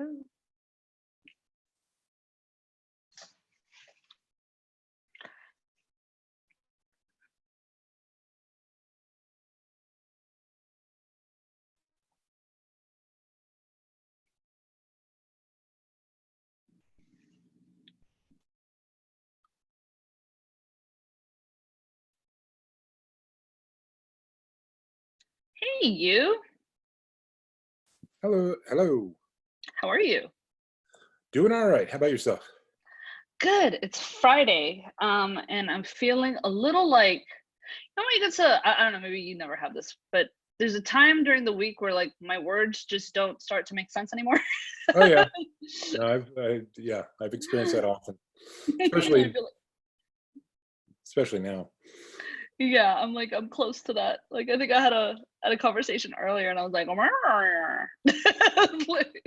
go. Hey, you. Hello, hello. How are you? Doing all right. How about yourself? Good. It's Friday, and I'm feeling a little like, you know, when you get to, I don't know, maybe you never have this, but there's a time during the week where like my words just don't start to make sense anymore. Oh yeah, no, I've experienced that often, I especially feel like, especially now. yeah, I'm close to that. Like I think I had a conversation earlier, and I was like, like,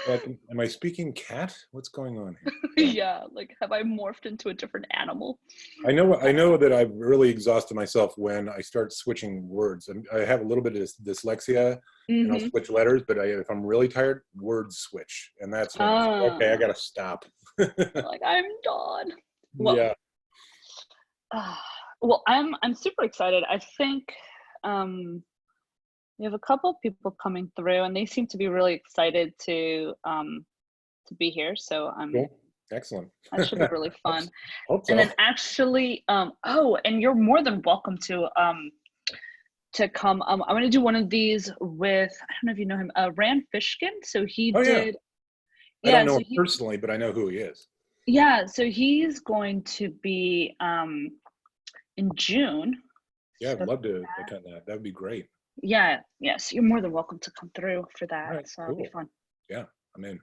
Like, am I speaking cat? What's going on here? yeah, like have I morphed into a different animal? I know that I've really exhausted myself when I start switching words. I have a little bit of dyslexia, and I'll Mm-hmm. switch letters. But if I'm really tired, words switch, and that's when it's like, okay, I Ah, gotta stop. like I'm done. Well, Yeah. uh, well, I'm super excited. I think um, we have a couple of people coming through, and they seem to be really excited to be here. So Cool. Excellent. that should be really fun. Hope And so. then actually, oh, and you're more than welcome to come. I'm gonna do one of these with, I don't know if you know him, Rand Fishkin. So he Oh yeah. did, I don't yeah. know So him he, personally, but I know who he is. yeah. So he's going to be in June. Yeah, I'd So love to attend that. That would be great. yeah, yes, you're more than welcome to come through for All that. right, So it'll be cool. fun. Yeah, I'm in.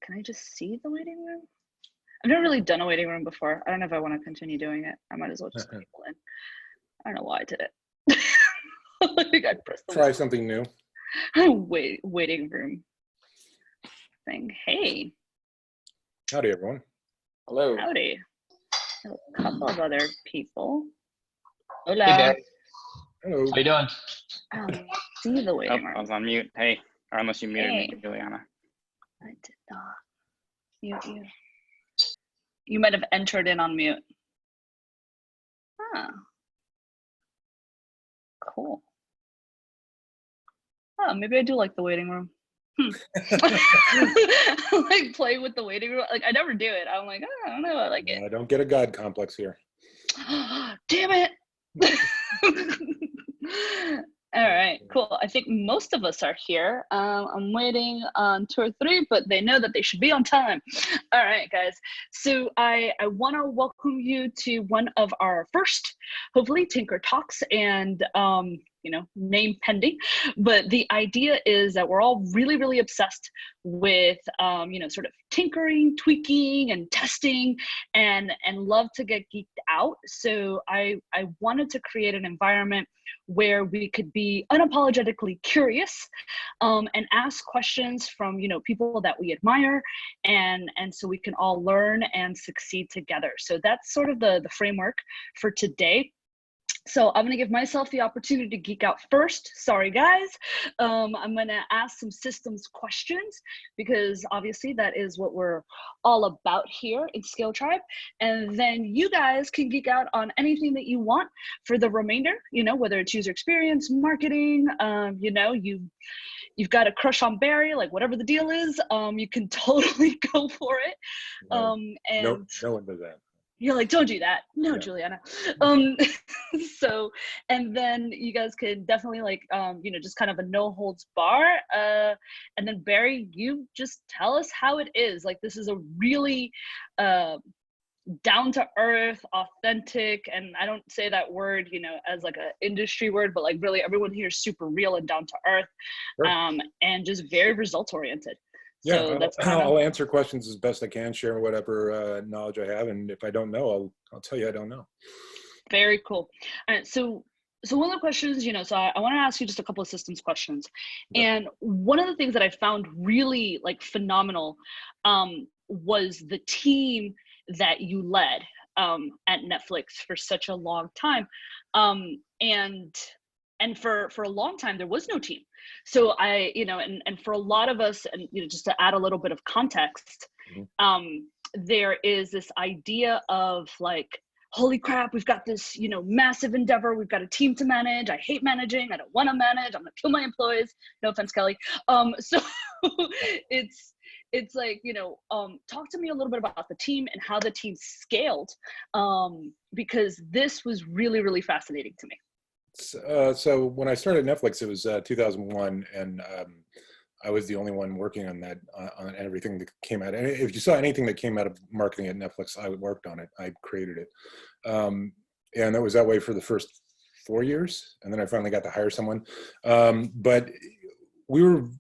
Can I just see the waiting room? I've never really done a waiting room before. I don't know if I want to continue doing it. I might as well just let people in. I don't know why I did it. I think I pressed Try something new. the waiting room thing. Hey, Howdy, everyone. Hello. howdy. A couple of other people. Hey, Hola. Dad. Hello. How you doing? I don't see the Oh, waiting I room. was on mute. Hey, or unless you muted Hey, me, Juliana. I did not. You might have entered in on mute. Ah, cool. Oh, maybe I do like the waiting room. Like play with the waiting room. Like I never do it. I'm like, oh, I don't know. I like it. I don't get a God complex here. Damn it. All right, cool. I think most of us are here. I'm waiting on 2 or 3, but they know that they should be on time. All right, guys. So I want to welcome you to one of our first, hopefully, Tinker Talks, and you know, name pending. But the idea is that we're all really, really obsessed with you know, sort of tinkering, tweaking, and testing, and love to get geeked out. So I wanted to create an environment where we could be unapologetically curious, and ask questions from, you know, people that we admire, and so we can all learn and succeed together. So that's sort of the framework for today. So I'm gonna give myself the opportunity to geek out first. Sorry, guys. I'm gonna ask some systems questions because obviously that is what we're all about here in Skill Tribe. And then you guys can geek out on anything that you want for the remainder, you know, whether it's user experience, marketing, you know, you've got a crush on Barry, like whatever the deal is, you can totally go for it. No, And no one does that. you're like, don't do that. No, Yeah. Juliana. So, and then you guys could definitely like, you know, just kind of a no holds bar. And then Barry, you just tell us how it is. Like, this is a really down to earth, authentic, and I don't say that word, you know, as like a industry word, but like really everyone here is super real and down to earth, Sure. and just very results oriented. Yeah, So that's kind of, I'll answer questions as best I can, share whatever knowledge I have, and if I don't know, I'll tell you I don't know. very cool. All right, so one of the questions, you know, so I want to ask you just a couple of systems questions. Okay. And one of the things that I found really like phenomenal was the team that you led at Netflix for such a long time. And and for a long time there was no team. So I, and for a lot of us, and just to add a little bit of context, there is this idea of like, holy crap, we've got this, massive endeavor. We've got a team to manage. I hate managing. I don't want to manage. I'm gonna kill my employees. No offense, Kelly. So it's like, talk to me a little bit about the team and how the team scaled, because this was really, really fascinating to me. So when I started Netflix, it was 2001, and I was the only one working on that, on everything that came out. And if you saw anything that came out of marketing at Netflix, I worked on it. I created it. And it was that way for the first 4 years. And then I finally got to hire someone. But we were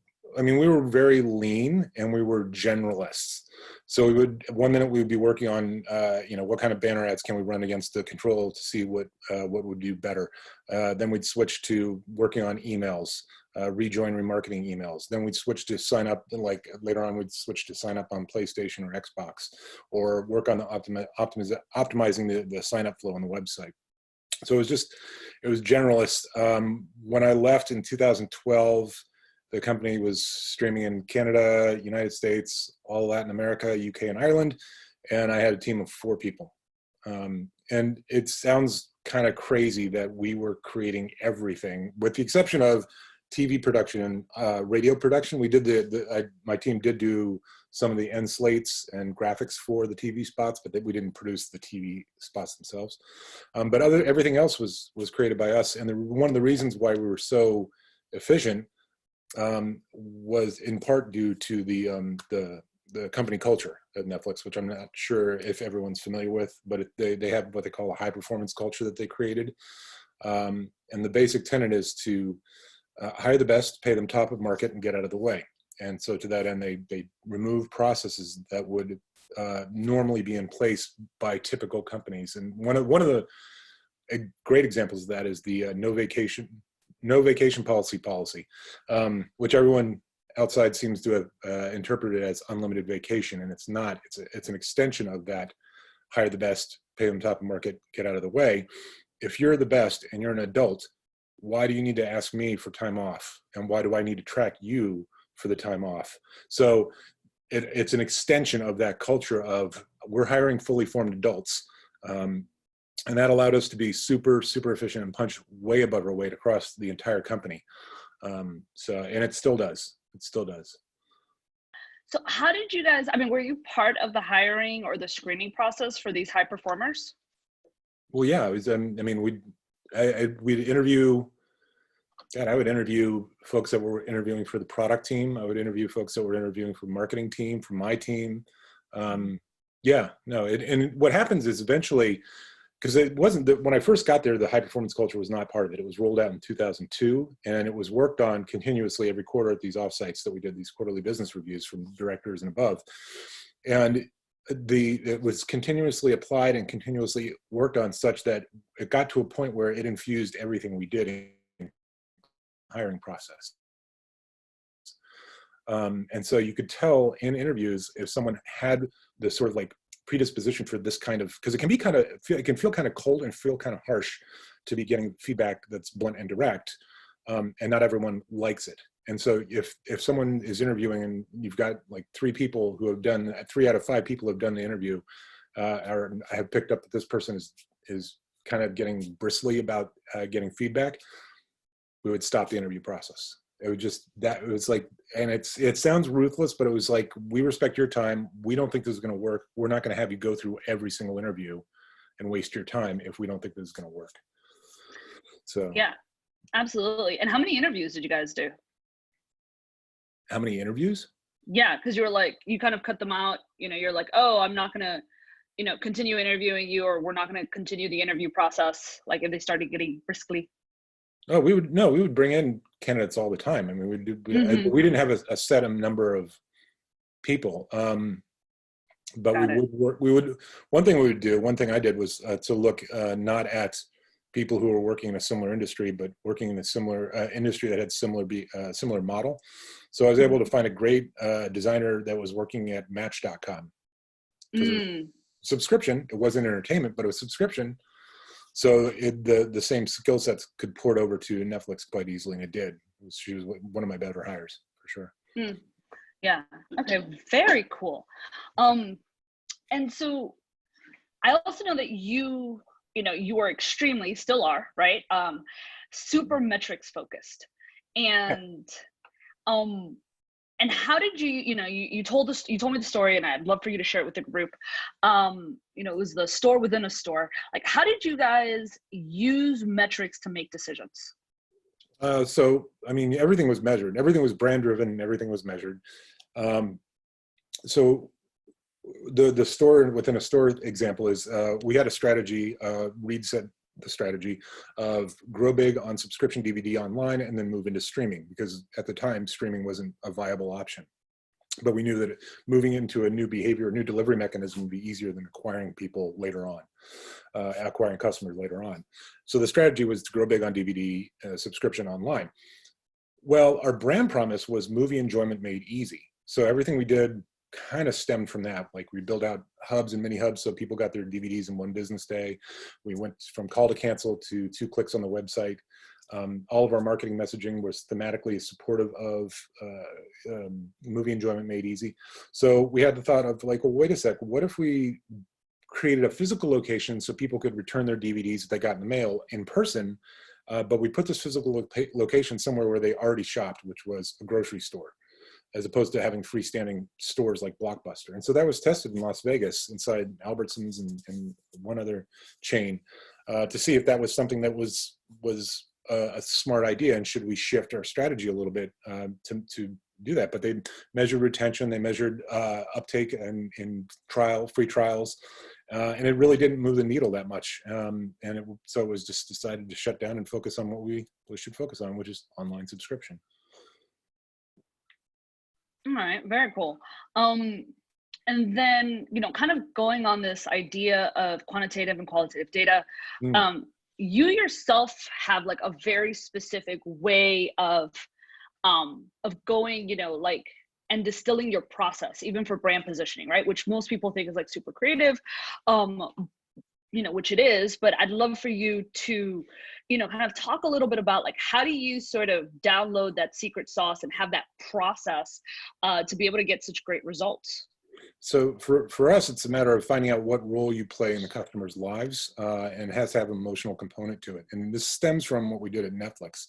very lean, and we were generalists. So one minute we would be working on, what kind of banner ads can we run against the control to see what would do better. Then we'd switch to working on emails, rejoin remarketing emails. Then we'd switch to sign up, like later on we'd switch to sign up on PlayStation or Xbox, or work on the optimizing the sign up flow on the website. So it was generalist. When I left in 2012, the company was streaming in Canada, United States, all Latin America, UK, and Ireland, and I had a team of 4 people. And it sounds kind of crazy that we were creating everything, with the exception of TV production and radio production. We did my team did do some of the end slates and graphics for the TV spots, but we didn't produce the TV spots themselves. But everything else was created by us. And one of the reasons why we were so efficient was in part due to the company culture at Netflix, which I'm not sure if everyone's familiar with, but they have what they call a high performance culture that they created. And the basic tenet is to hire the best, pay them top of market, and get out of the way. And so to that end, they remove processes that would normally be in place by typical companies. And one of the great examples of that is the no vacation policy, which everyone outside seems to have interpreted as unlimited vacation, and it's not. It's an extension of that: hire the best, pay them top of market, get out of the way. If you're the best and you're an adult, why do you need to ask me for time off? And why do I need to track you for the time off? So it's an extension of that culture of we're hiring fully formed adults. And that allowed us to be super, super efficient and punch way above our weight across the entire company. And it still does. It still does. So how did you guys, were you part of the hiring or the screening process for these high performers? Well, yeah, it was, we'd interview, I would interview folks that were interviewing for the product team. I would interview folks that were interviewing for marketing team, for my team. And what happens is eventually, because it wasn't that when I first got there, the high performance culture was not part of it. It was rolled out in 2002, and it was worked on continuously every quarter at these offsites that we did, these quarterly business reviews from directors and above. And it was continuously applied and continuously worked on, such that it got to a point where it infused everything we did in the hiring process. And so you could tell in interviews if someone had the sort of like predisposition for this kind of, because it can feel kind of cold and feel kind of harsh to be getting feedback that's blunt and direct, and not everyone likes it. And so if someone is interviewing and you've got like 3 people who have done, 3 out of 5 people have done the interview, or I have picked up that this person is kind of getting bristly about getting feedback, we would stop the interview process. It was like, and it sounds ruthless, but it was like, we respect your time. We don't think this is going to work. We're not going to have you go through every single interview and waste your time if we don't think this is going to work. So yeah, absolutely. And how many interviews did you guys do? How many interviews? Yeah, because you were like, you kind of cut them out. You're like, oh, I'm not going to, continue interviewing you, or we're not going to continue the interview process. Like if they started getting briskly. Oh, we would bring in candidates all the time. We didn't have a set number of people, but one thing I did was to look not at people who were working in a similar industry, but working in a similar industry that had similar model. So I was able to find a great designer that was working at Match.com. Subscription, it wasn't entertainment, but it was subscription. So the same skill sets could port over to Netflix quite easily, and it did. She was one of my better hires for sure. Mm, yeah. Okay. Very cool. And so I also know that you are extremely, still are, right? Super metrics focused. And and how did you told me the story, and I'd love for you to share it with the group. It was the store within a store. Like, how did you guys use metrics to make decisions? So, I mean, everything was measured. Everything was brand driven. Everything was measured. So the store within a store example is we had a strategy. Reed said the strategy of grow big on subscription DVD online and then move into streaming, because at the time streaming wasn't a viable option. But we knew that moving into a new behavior, a new delivery mechanism would be easier than acquiring people later on, acquiring customers later on. So the strategy was to grow big on DVD subscription online. Well, our brand promise was movie enjoyment made easy. So everything we did kind of stemmed from that. Like, we built out hubs and mini hubs so people got their DVDs in one business day. We went from call to cancel to 2 clicks on the website. All of our marketing messaging was thematically supportive of movie enjoyment made easy. So we had the thought of, like, well, wait a sec, what if we created a physical location so people could return their DVDs that they got in the mail in person, but we put this physical location somewhere where they already shopped, which was a grocery store, as opposed to having freestanding stores like Blockbuster. And so that was tested in Las Vegas inside Albertsons and one other chain to see if that was something that was a smart idea, and should we shift our strategy a little bit to do that. But they measured retention, they measured uptake and in free trials, and it really didn't move the needle that much. So it was just decided to shut down and focus on what we should focus on, which is online subscription. All right, very cool. And then, kind of going on this idea of quantitative and qualitative data, you yourself have like a very specific way of going, and distilling your process, even for brand positioning, right? Which most people think is like super creative, which it is, but I'd love for you to, kind of talk a little bit about, like, how do you sort of download that secret sauce and have that process to be able to get such great results? So for us, it's a matter of finding out what role you play in the customer's lives, and it has to have an emotional component to it. And this stems from what we did at Netflix.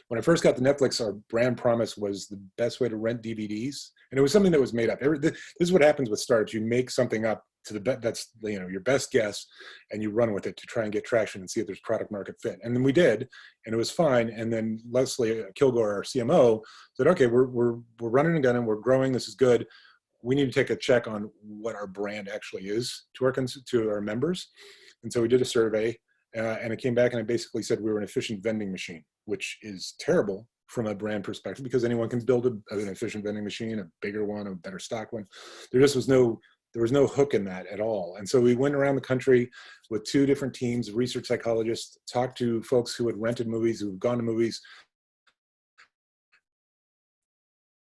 When I first got to Netflix, our brand promise was the best way to rent DVDs. And it was something that was made up. This is what happens with startups. You make something up to that's your best guess, and you run with it to try and get traction and see if there's product market fit. And then we did, and it was fine. And then Leslie Kilgore, our CMO, said, okay, we're running and gunning, we're growing, this is good. We need to take a check on what our brand actually is to our members. And so we did a survey, and it came back and it basically said we were an efficient vending machine, which is terrible from a brand perspective, because anyone can build an efficient vending machine, a bigger one, a better stock one. There was no hook in that at all. And so we went around the country with 2 different teams, research psychologists, talked to folks who had rented movies, who had gone to movies,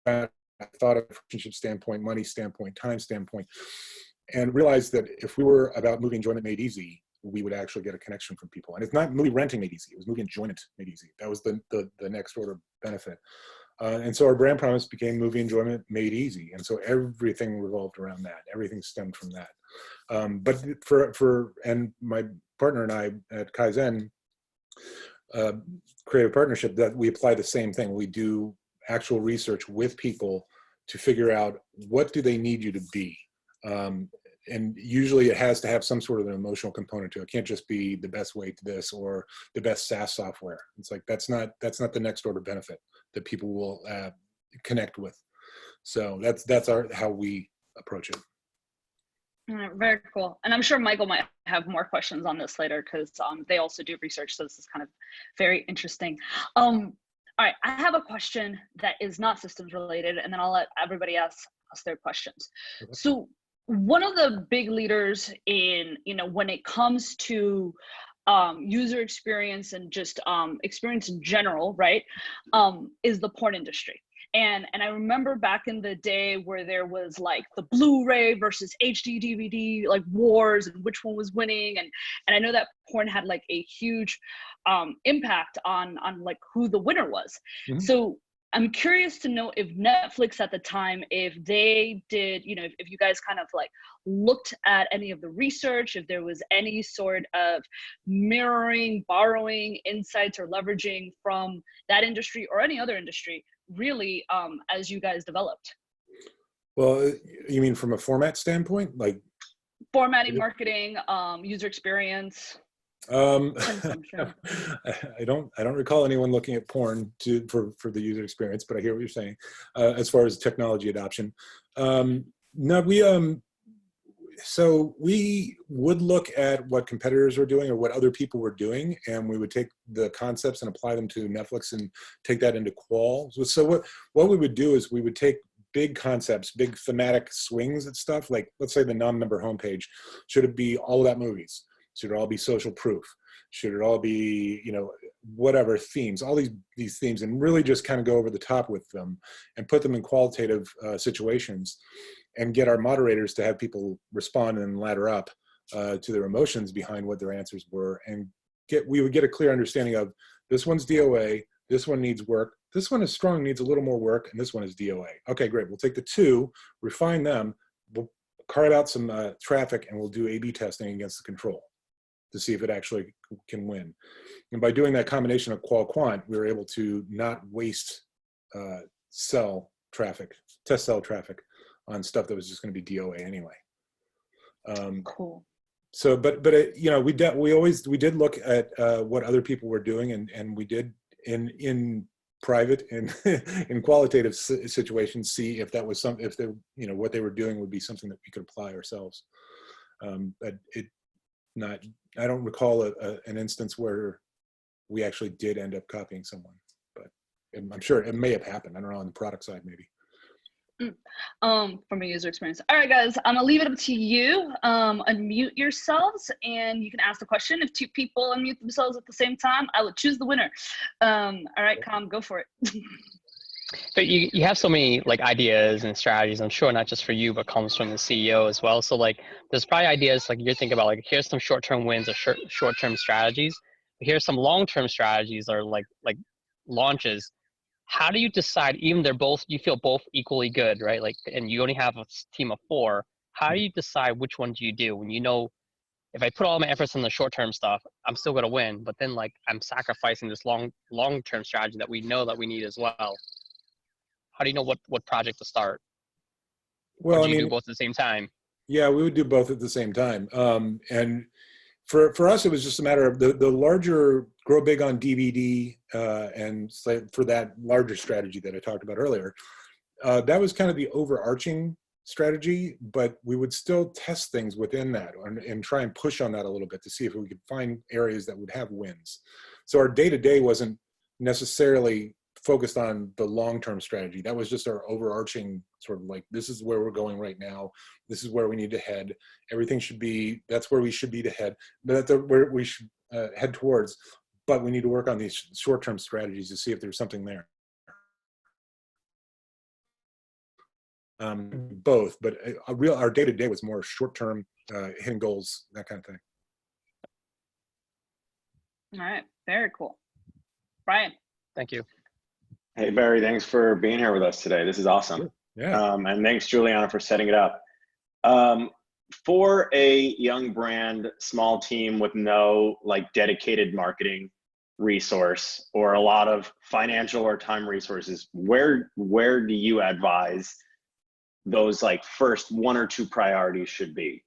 thought of a relationship standpoint, money standpoint, time standpoint, and realized that if we were about movie enjoyment made easy, we would actually get a connection from people. And it's not movie renting made easy, it was movie enjoyment made easy. That was the next order benefit. And so our brand promise became movie enjoyment made easy. And so everything revolved around that. Everything stemmed from that. But and my partner and I at Kaizen Creative Partnership, that we apply the same thing. We do actual research with people to figure out what do they need you to be. And usually it has to have some sort of an emotional component to it. It can't just be the best way to this or the best SaaS software. It's like, that's not the next order benefit that people will connect with. So that's how we approach it. Very cool. And I'm sure Michael might have more questions on this later, because they also do research. So this is kind of very interesting. All right, I have a question that is not systems related, and then I'll let everybody ask us their questions. Okay. So one of the big leaders in, when it comes to user experience and just experience in general, right, is the porn industry. And I remember back in the day where there was like the Blu-ray versus HD DVD like wars and which one was winning, and I know that porn had like a huge impact on like who the winner was. Mhm. So I'm curious to know if Netflix at the time, if they did, you know, if you guys kind of like looked at any of the research, if there was any sort of mirroring, borrowing insights or leveraging from that industry or any other industry, really, as you guys developed. Well, you mean from a format standpoint, like Formatting, marketing, user experience. Consumption. I don't recall anyone looking at porn for the user experience, but I hear what you're saying as far as technology adoption. No, so we would look at what competitors were doing or what other people were doing, and we would take the concepts and apply them to Netflix and take that into qual. So what we would do is we would take big concepts, big thematic swings at stuff, like let's say the non-member homepage. Should it be all about movies? Should it all be social proof? Should it all be, you know, whatever themes, all these themes, and really just kind of go over the top with them and put them in qualitative situations and get our moderators to have people respond and ladder up to their emotions behind what their answers were. And we would get a clear understanding of this one's DOA, this one needs work, this one is strong, needs a little more work, and this one is DOA. Okay, great. We'll take the two, refine them, we'll carve out some traffic, and we'll do A/B testing against the control to see if it actually can win. And by doing that combination of qual-quant, we were able to not waste test cell traffic on stuff that was just going to be DOA anyway. Cool. So, but you know, we did look at what other people were doing, and we did in private and in qualitative situations see if that was if they, you know, what they were doing would be something that we could apply ourselves. But I don't recall an instance where we actually did end up copying someone, but I'm sure it may have happened. I don't know, on the product side, maybe. From a user experience. All right, guys, I'm gonna leave it up to you. Unmute yourselves and you can ask the question. If two people unmute themselves at the same time, I will choose the winner. All right, Com, go for it. But you have so many like ideas and strategies, I'm sure, not just for you, but comes from the CEO as well. So like, there's probably ideas like you're thinking about, like, here's some short-term wins or short-term strategies. Here's some long-term strategies or like launches. How do you decide, even you feel both equally good, right? Like, and you only have a team of 4. How do you decide which one do you do when you know, if I put all my efforts in the short-term stuff, I'm still going to win, but then like I'm sacrificing this long-term strategy that we know that we need as well? How do you know what project to start? Well, or do you do both at the same time? Yeah, we would do both at the same time. And for us, it was just a matter of the larger grow big on DVD and for that larger strategy that I talked about earlier. That was kind of the overarching strategy, but we would still test things within that and try and push on that a little bit to see if we could find areas that would have wins. So our day-to-day wasn't necessarily focused on the long-term strategy. That was just our overarching sort of like, this is where we're going right now. This is where we need to head. Everything should be, that's where we should be to head. That's where we should head towards. But we need to work on these short-term strategies to see if there's something there. Both, but our day-to-day was more short-term, hitting goals, that kind of thing. All right, very cool. Brian. Thank you. Hey, Barry, thanks for being here with us today. This is awesome. Yeah. And thanks, Juliana, for setting it up. For a young brand, small team with no like dedicated marketing resource or a lot of financial or time resources, where do you advise those like first 1 or 2 priorities should be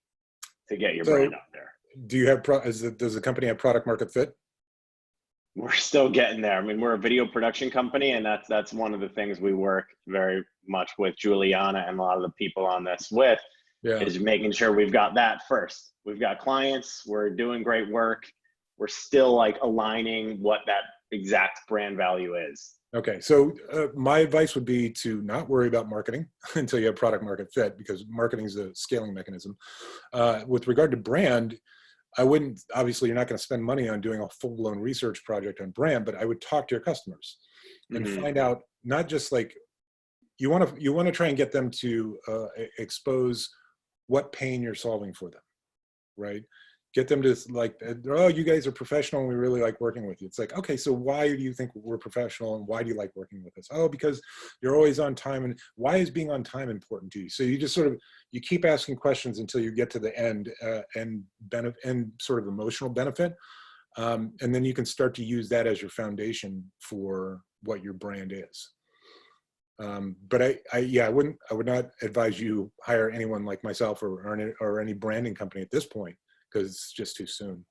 to get your brand out there? Do you have does the company have product market fit? We're still getting there. I mean, we're a video production company, and that's one of the things we work very much with Juliana and a lot of the people on this with, is making sure we've got that first. We've got clients, we're doing great work. We're still like aligning what that exact brand value is. Okay, so my advice would be to not worry about marketing until you have product market fit, because marketing is a scaling mechanism. With regard to brand, I wouldn't, obviously you're not going to spend money on doing a full-blown research project on brand, but I would talk to your customers and find out not just like you want to try and get them to expose what pain you're solving for them, right? Get them to like, oh, you guys are professional and we really like working with you. It's like, okay, so why do you think we're professional and why do you like working with us? Oh, because you're always on time. And why is being on time important to you? So you just sort of, you keep asking questions until you get to the end and sort of emotional benefit. And then you can start to use that as your foundation for what your brand is. But I would not advise you hire anyone like myself or any branding company at this point, because it's just too soon.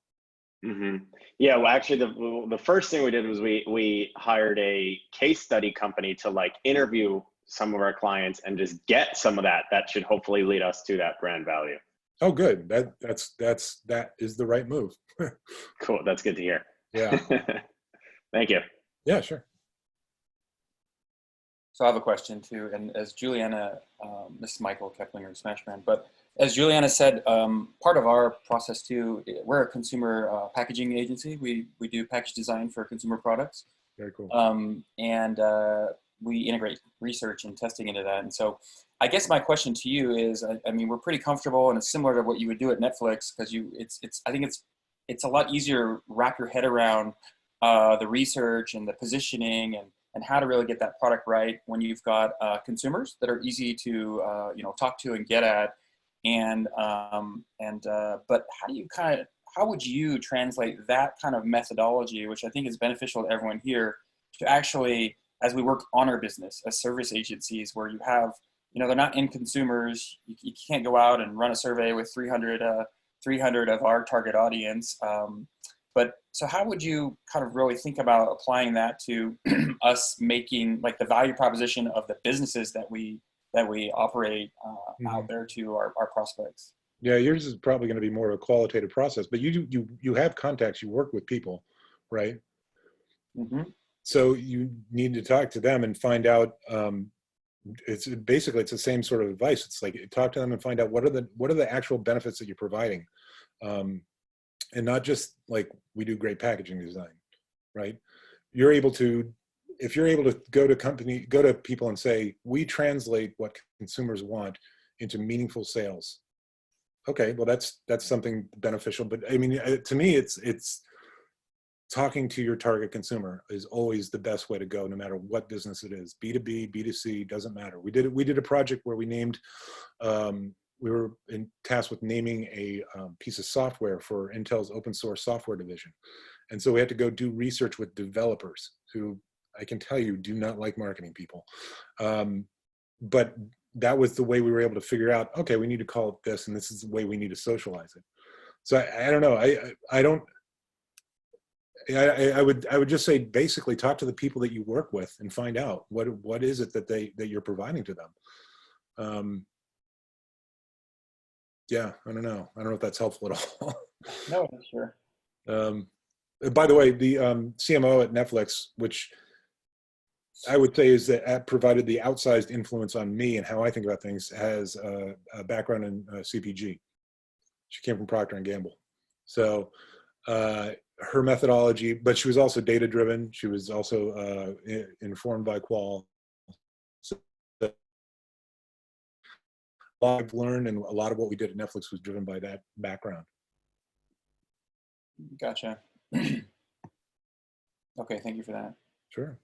Mm-hmm. Yeah, well, actually, the first thing we did was we hired a case study company to like interview some of our clients and just get some of that. That should hopefully lead us to that brand value. Oh, good. That is the right move. Cool. That's good to hear. Yeah. Thank you. Yeah, sure. So I have a question too, and as Juliana, this is Michael Keplinger of Smash Brand, but as Juliana said, part of our process too, we're a consumer packaging agency. We do package design for consumer products. Very cool. And we integrate research and testing into that. And so I guess my question to you is, I mean, we're pretty comfortable and it's similar to what you would do at Netflix, because I think it's a lot easier to wrap your head around the research and the positioning and how to really get that product right when you've got consumers that are easy to talk to and get at, but how would you translate that kind of methodology, which I think is beneficial to everyone here, to actually, as we work on our business as service agencies, where you have, they're not end consumers, you can't go out and run a survey with 300 of our target audience. But so how would you kind of really think about applying that to us making like the value proposition of the businesses that we operate out there to our prospects? Yeah, yours is probably going to be more of a qualitative process, but you have contacts, you work with people, right? Mm-hmm. So you need to talk to them and find out. It's the same sort of advice. It's like talk to them and find out what are the actual benefits that you're providing. And not just like we do great packaging design, right? If you're able to go to people and say, we translate what consumers want into meaningful sales. Okay, well that's something beneficial. But I mean, to me, it's talking to your target consumer is always the best way to go, no matter what business it is. B2B, B2C, doesn't matter. We did a project where we named. We were tasked with naming a piece of software for Intel's open source software division. And so we had to go do research with developers who, I can tell you, do not like marketing people. But that was the way we were able to figure out, okay, we need to call it this, and this is the way we need to socialize it. So I don't know. I would just say, basically talk to the people that you work with and find out what is it that you're providing to them. Yeah, I don't know if that's helpful at all. No, sure. By the way, the CMO at Netflix, which I would say is that provided the outsized influence on me and how I think about things, has a background in CPG. She came from Procter & Gamble. So her methodology, but she was also data-driven. She was also informed by Qual. So I've learned, and a lot of what we did at Netflix was driven by that background. Gotcha. Okay, thank you for that. Sure.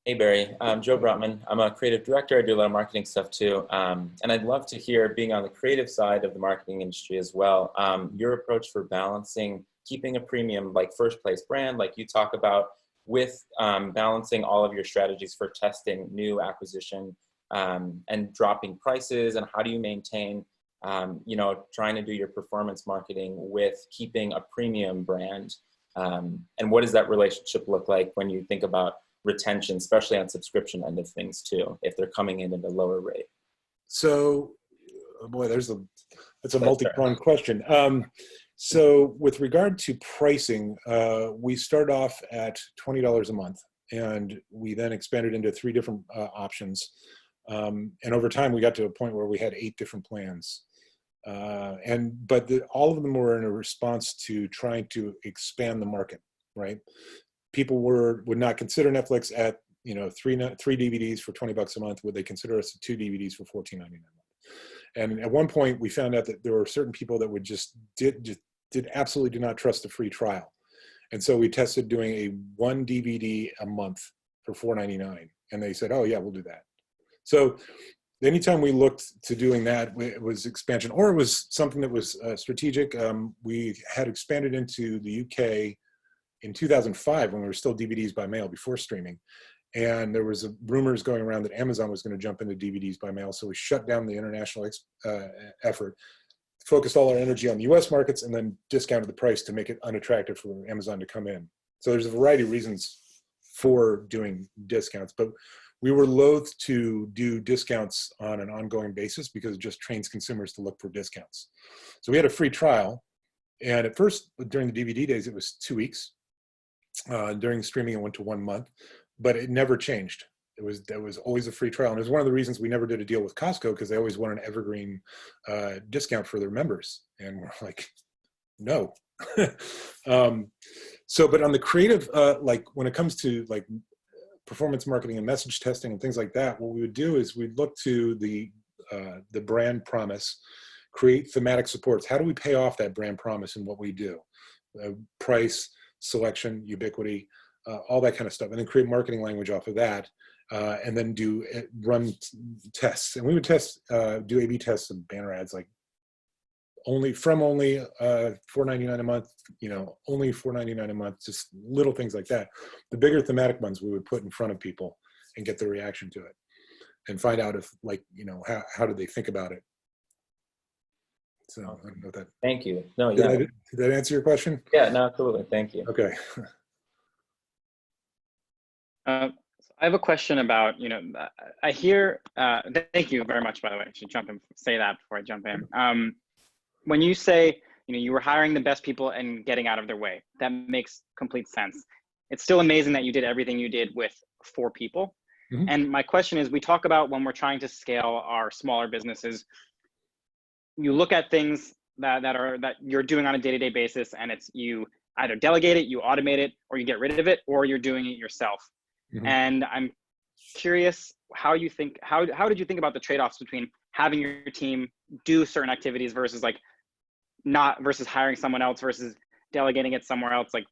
Hey Barry, I'm Joe Brotman. I'm a creative director. I do a lot of marketing stuff too. And I'd love to hear, being on the creative side of the marketing industry as well, your approach for balancing, keeping a premium like first place brand, like you talk about, with balancing all of your strategies for testing new acquisition and dropping prices, and how do you maintain, trying to do your performance marketing with keeping a premium brand, and what does that relationship look like when you think about retention, especially on subscription end of things too, if they're coming in at a lower rate? So, boy, that's a multi-pronged question. So with regard to pricing, we started off at $20 a month, and we then expanded into 3 different options. And over time, we got to a point where we had 8 different plans. But all of them were in a response to trying to expand the market, right? People would not consider Netflix at you know, three DVDs for $20 a month, would they consider us 2 DVDs for $14.99 a month? And at one point we found out that there were certain people that would absolutely do not trust the free trial. And so we tested doing a 1 DVD a month for $4.99. And they said, oh yeah, we'll do that. So anytime we looked to doing that, it was expansion, or it was something that was strategic. We had expanded into the UK in 2005 when we were still DVDs by mail before streaming. And there was rumors going around that Amazon was going to jump into DVDs by mail. So we shut down the international effort, focused all our energy on the US markets, and then discounted the price to make it unattractive for Amazon to come in. So there's a variety of reasons for doing discounts, but we were loath to do discounts on an ongoing basis because it just trains consumers to look for discounts. So we had a free trial. And at first, during the DVD days, it was 2 weeks. During streaming, it went to 1 month. But it never changed. There was always a free trial. And it was one of the reasons we never did a deal with Costco, because they always want an evergreen discount for their members. And we're like, no. But on the creative, like when it comes to like performance marketing and message testing and things like that, what we would do is we'd look to the brand promise, create thematic supports. How do we pay off that brand promise in what we do? Price, selection, ubiquity, all that kind of stuff, and then create marketing language off of that, and then run tests. And we would do A/B tests of banner ads, like only $4.99 a month, you know, only $4.99 a month, just little things like that. The bigger thematic ones we would put in front of people and get their reaction to it, and find out if, like, you know, how did they think about it. So I don't know that. Thank you. No, yeah. Did that answer your question? Yeah, no, absolutely. Thank you. Okay. I have a question about, you know, I hear, thank you very much, by the way. I should say that before I jump in. When you say, you know, you were hiring the best people and getting out of their way, that makes complete sense. It's still amazing that you did everything you did with 4 people. Mm-hmm. And my question is, we talk about when we're trying to scale our smaller businesses, you look at things that you're doing on a day-to-day basis, and it's you either delegate it, you automate it, or you get rid of it, or you're doing it yourself. Mm-hmm. And I'm curious how did you think about the trade-offs between having your team do certain activities versus versus hiring someone else versus delegating it somewhere else? Like,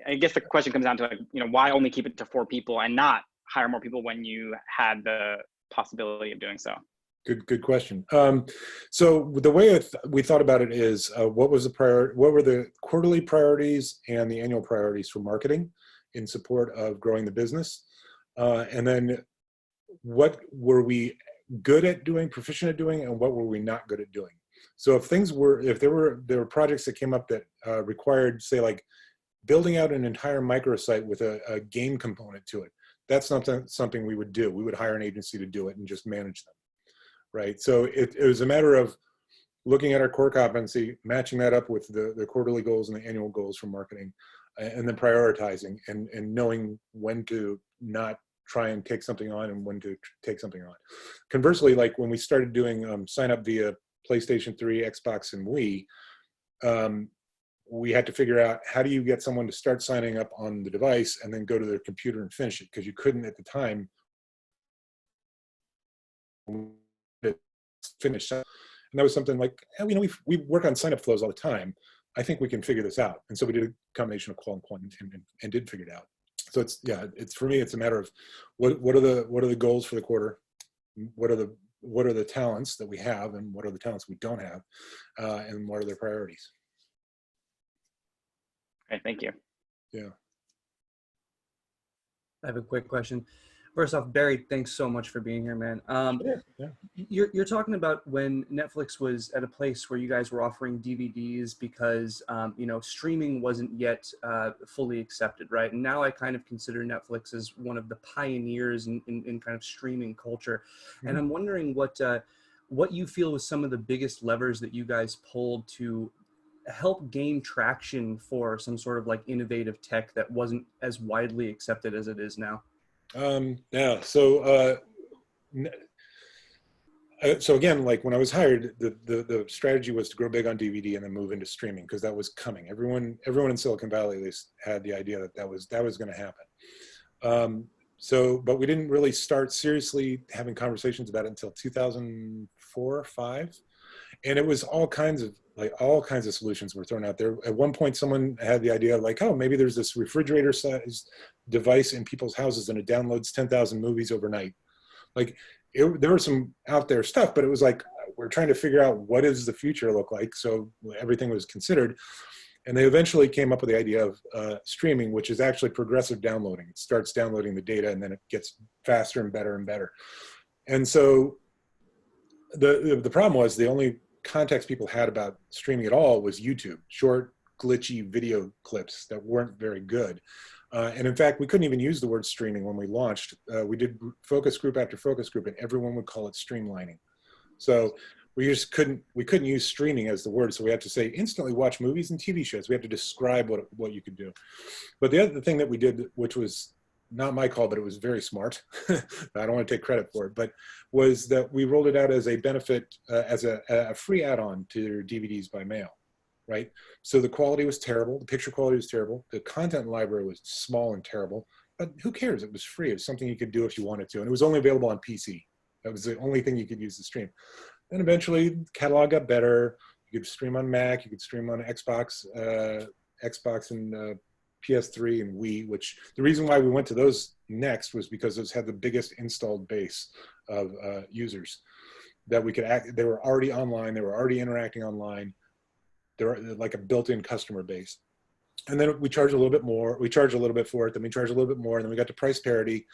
I guess the question comes down to, like, you know, why only keep it to 4 people and not hire more people when you had the possibility of doing so? Good question. So the way we thought about it is, what were the quarterly priorities and the annual priorities for marketing in support of growing the business, and then what were we good at doing, proficient at doing, and what were we not good at doing. So if there were projects that came up that required, say, like building out an entire microsite with a game component to it, that's not something we would do. We would hire an agency to do it and just manage them. Right. So it was a matter of looking at our core competency, matching that up with the quarterly goals and the annual goals for marketing, and then prioritizing and knowing when to not try and take something on and when to take something on. Conversely, like when we started doing sign up via PlayStation 3, Xbox, and Wii, we had to figure out, how do you get someone to start signing up on the device and then go to their computer and finish it? Because you couldn't at the time finish. And that was something like, you know, we work on sign-up flows all the time. I think we can figure this out. And so we did a combination of qual and quant and did figure it out. So it's for me, it's a matter of what are the goals for the quarter? What are the talents that we have, and what are the talents we don't have? And what are their priorities? Okay, thank you. Yeah. I have a quick question. First off, Barry, thanks so much for being here, man. Yeah. You're talking about when Netflix was at a place where you guys were offering DVDs because, you know, streaming wasn't yet fully accepted, right? And now I kind of consider Netflix as one of the pioneers in kind of streaming culture. Mm-hmm. And I'm wondering what you feel was some of the biggest levers that you guys pulled to help gain traction for some sort of like innovative tech that wasn't as widely accepted as it is now. So again, like when I was hired, the strategy was to grow big on DVD and then move into streaming, because that was coming. Everyone in Silicon Valley, at least, had the idea that was going to happen. But we didn't really start seriously having conversations about it until 2004 or 5. And it was all kinds of solutions were thrown out there. At one point, someone had the idea of like, oh, maybe there's this refrigerator-sized device in people's houses and it downloads 10,000 movies overnight. Like, there was some out there stuff, but it was like, we're trying to figure out what does the future look like. So everything was considered. And they eventually came up with the idea of streaming, which is actually progressive downloading. It starts downloading the data and then it gets faster and better and better. And so the problem was the only context people had about streaming at all was YouTube, short, glitchy video clips that weren't very good. And in fact, we couldn't even use the word streaming when we launched. We did focus group after focus group and everyone would call it streamlining. So we couldn't use streaming as the word. So we had to say instantly watch movies and TV shows. We had to describe what you could do. But the other thing that we did, which was not my call, but it was very smart. I don't want to take credit for it, but was that we rolled it out as a benefit, as a free add-on to your DVDs by mail, right? So the quality was terrible. The picture quality was terrible. The content library was small and terrible, but who cares? It was free. It was something you could do if you wanted to. And it was only available on PC. That was the only thing you could use to stream. Then eventually the catalog got better. You could stream on Mac, you could stream on Xbox and PS3 and Wii, which the reason why we went to those next was because those had the biggest installed base of users that we could they were already online, they were already interacting online. They were like a built-in customer base. And then we charged a little bit more. We charged a little bit for it. Then we charged a little bit more. And then we got to price parity.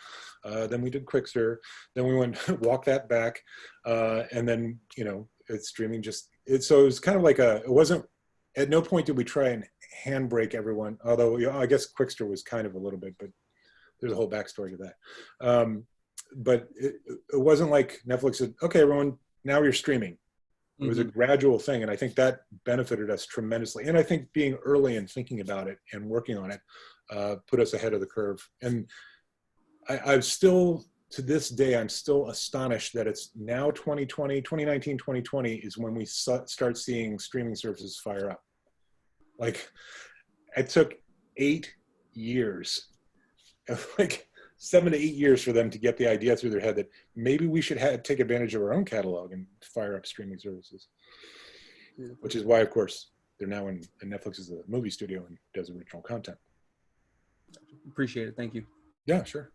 Then we did Quickster. Then we went walk that back. And then, you know, it's streaming so it was kind of like it wasn't, at no point did we try and handbrake everyone. Although, you know, I guess Quickster was kind of a little bit, but there's a whole backstory to that. But it wasn't like Netflix said, okay, everyone, now you're streaming. It was a gradual thing, and I think that benefited us tremendously. And I think being early and thinking about it and working on it put us ahead of the curve. And I've still, to this day, I'm still astonished that it's now 2019, 2020 is when we start seeing streaming services fire up. Like, it took 8 years, like 7 to 8 years for them to get the idea through their head that maybe we should take advantage of our own catalog and fire up streaming services. Yeah. Which is why, of course, they're now in Netflix is a movie studio and does original content. Appreciate it. Thank you. Yeah, sure.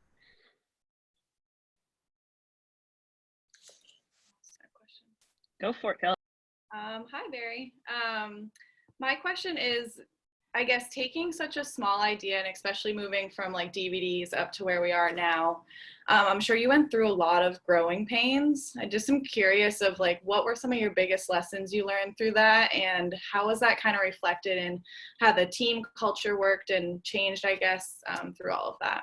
Go for it, Kelly. Hi, Barry. My question is, I guess, taking such a small idea and especially moving from like DVDs up to where we are now, I'm sure you went through a lot of growing pains. I just am curious of like, what were some of your biggest lessons you learned through that? And how was that kind of reflected in how the team culture worked and changed, I guess, through all of that?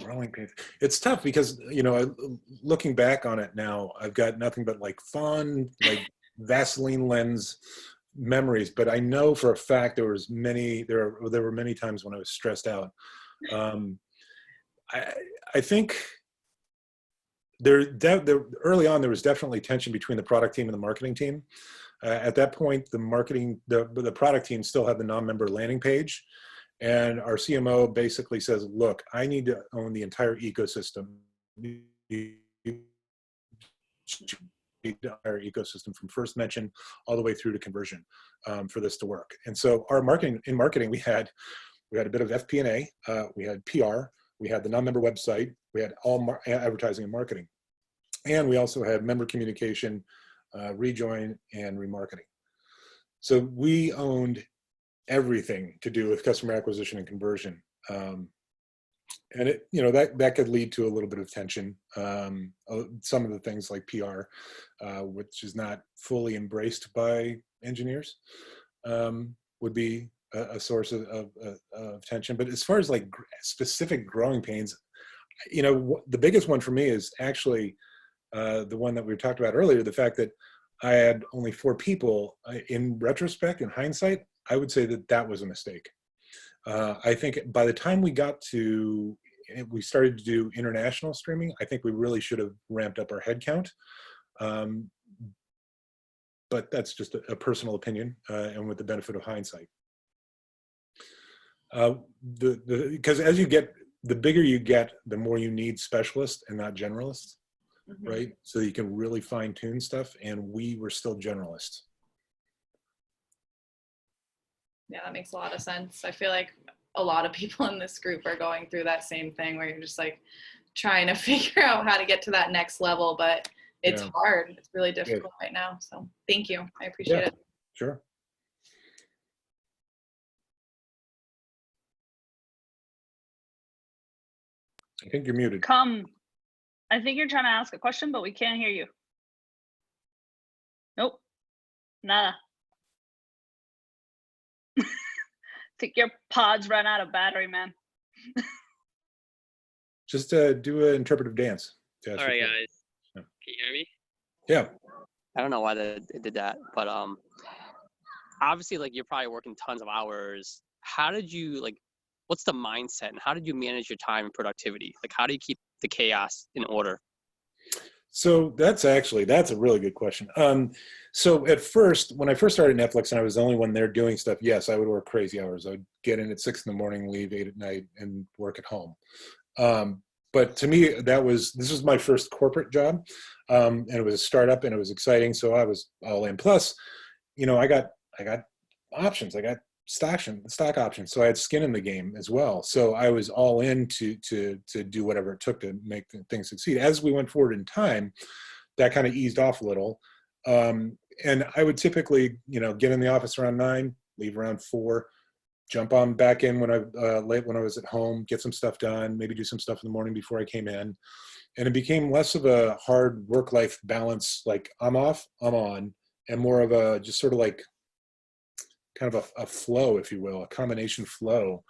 Growing pains. It's tough because, you know, looking back on it now, I've got nothing but like fun, like Vaseline lens memories, but I know for a fact there were many times when I was stressed out. I think early on there was definitely tension between the product team and the marketing team. At that point, the product team still had the non-member landing page, and our CMO basically says, "Look, I need to own the entire ecosystem." Our ecosystem from first mention all the way through to conversion for this to work. And so our marketing, we had a bit of FP&A, we had PR, we had the non-member website, we had all advertising and marketing. And we also had member communication, rejoin, and remarketing. So we owned everything to do with customer acquisition and conversion. And it, you know, that could lead to a little bit of tension. Some of the things like PR, which is not fully embraced by engineers, would be a source of tension. But as far as like specific growing pains, you know, the biggest one for me is actually the one that we talked about earlier, the fact that I had only 4 people. In retrospect, in hindsight, I would say that was a mistake. I think by the time we started to do international streaming, I think we really should have ramped up our headcount. But that's just a personal opinion, and with the benefit of hindsight. Because as you get, the bigger you get, the more you need specialists and not generalists, right? So you can really fine tune stuff, and we were still generalists. Yeah, that makes a lot of sense. I feel like a lot of people in this group are going through that same thing where you're just like trying to figure out how to get to that next level, but it's hard. It's really difficult right now. So thank you. I appreciate it. Sure. I think you're muted. I think you're trying to ask a question, but we can't hear you. Nope. Nada. Think your pod's run out of battery, man. Just do an interpretive dance. All right, guys. Can you hear me? Yeah. I don't know why they did that, but obviously, like, you're probably working tons of hours. How did you, like, what's the mindset, and how did you manage your time and productivity? Like, how do you keep the chaos in order? So that's a really good question. So at first, when I first started Netflix and I was the only one there doing stuff, yes, I would work crazy hours. I would get in at 6 in the morning, leave 8 at night, and work at home. But to me, this was my first corporate job, and it was a startup, and it was exciting. So I was all in. Plus, I got options. I got stock options. So I had skin in the game as well. So I was all in to do whatever it took to make things succeed. As we went forward in time, that kind of eased off a little. And I would typically, get in the office around 9, leave around 4, jump on back in when I was at home, get some stuff done, maybe do some stuff in the morning before I came in. And it became less of a hard work-life balance, like I'm off, I'm on, and more of a just sort of like kind of a flow, if you will, a combination flow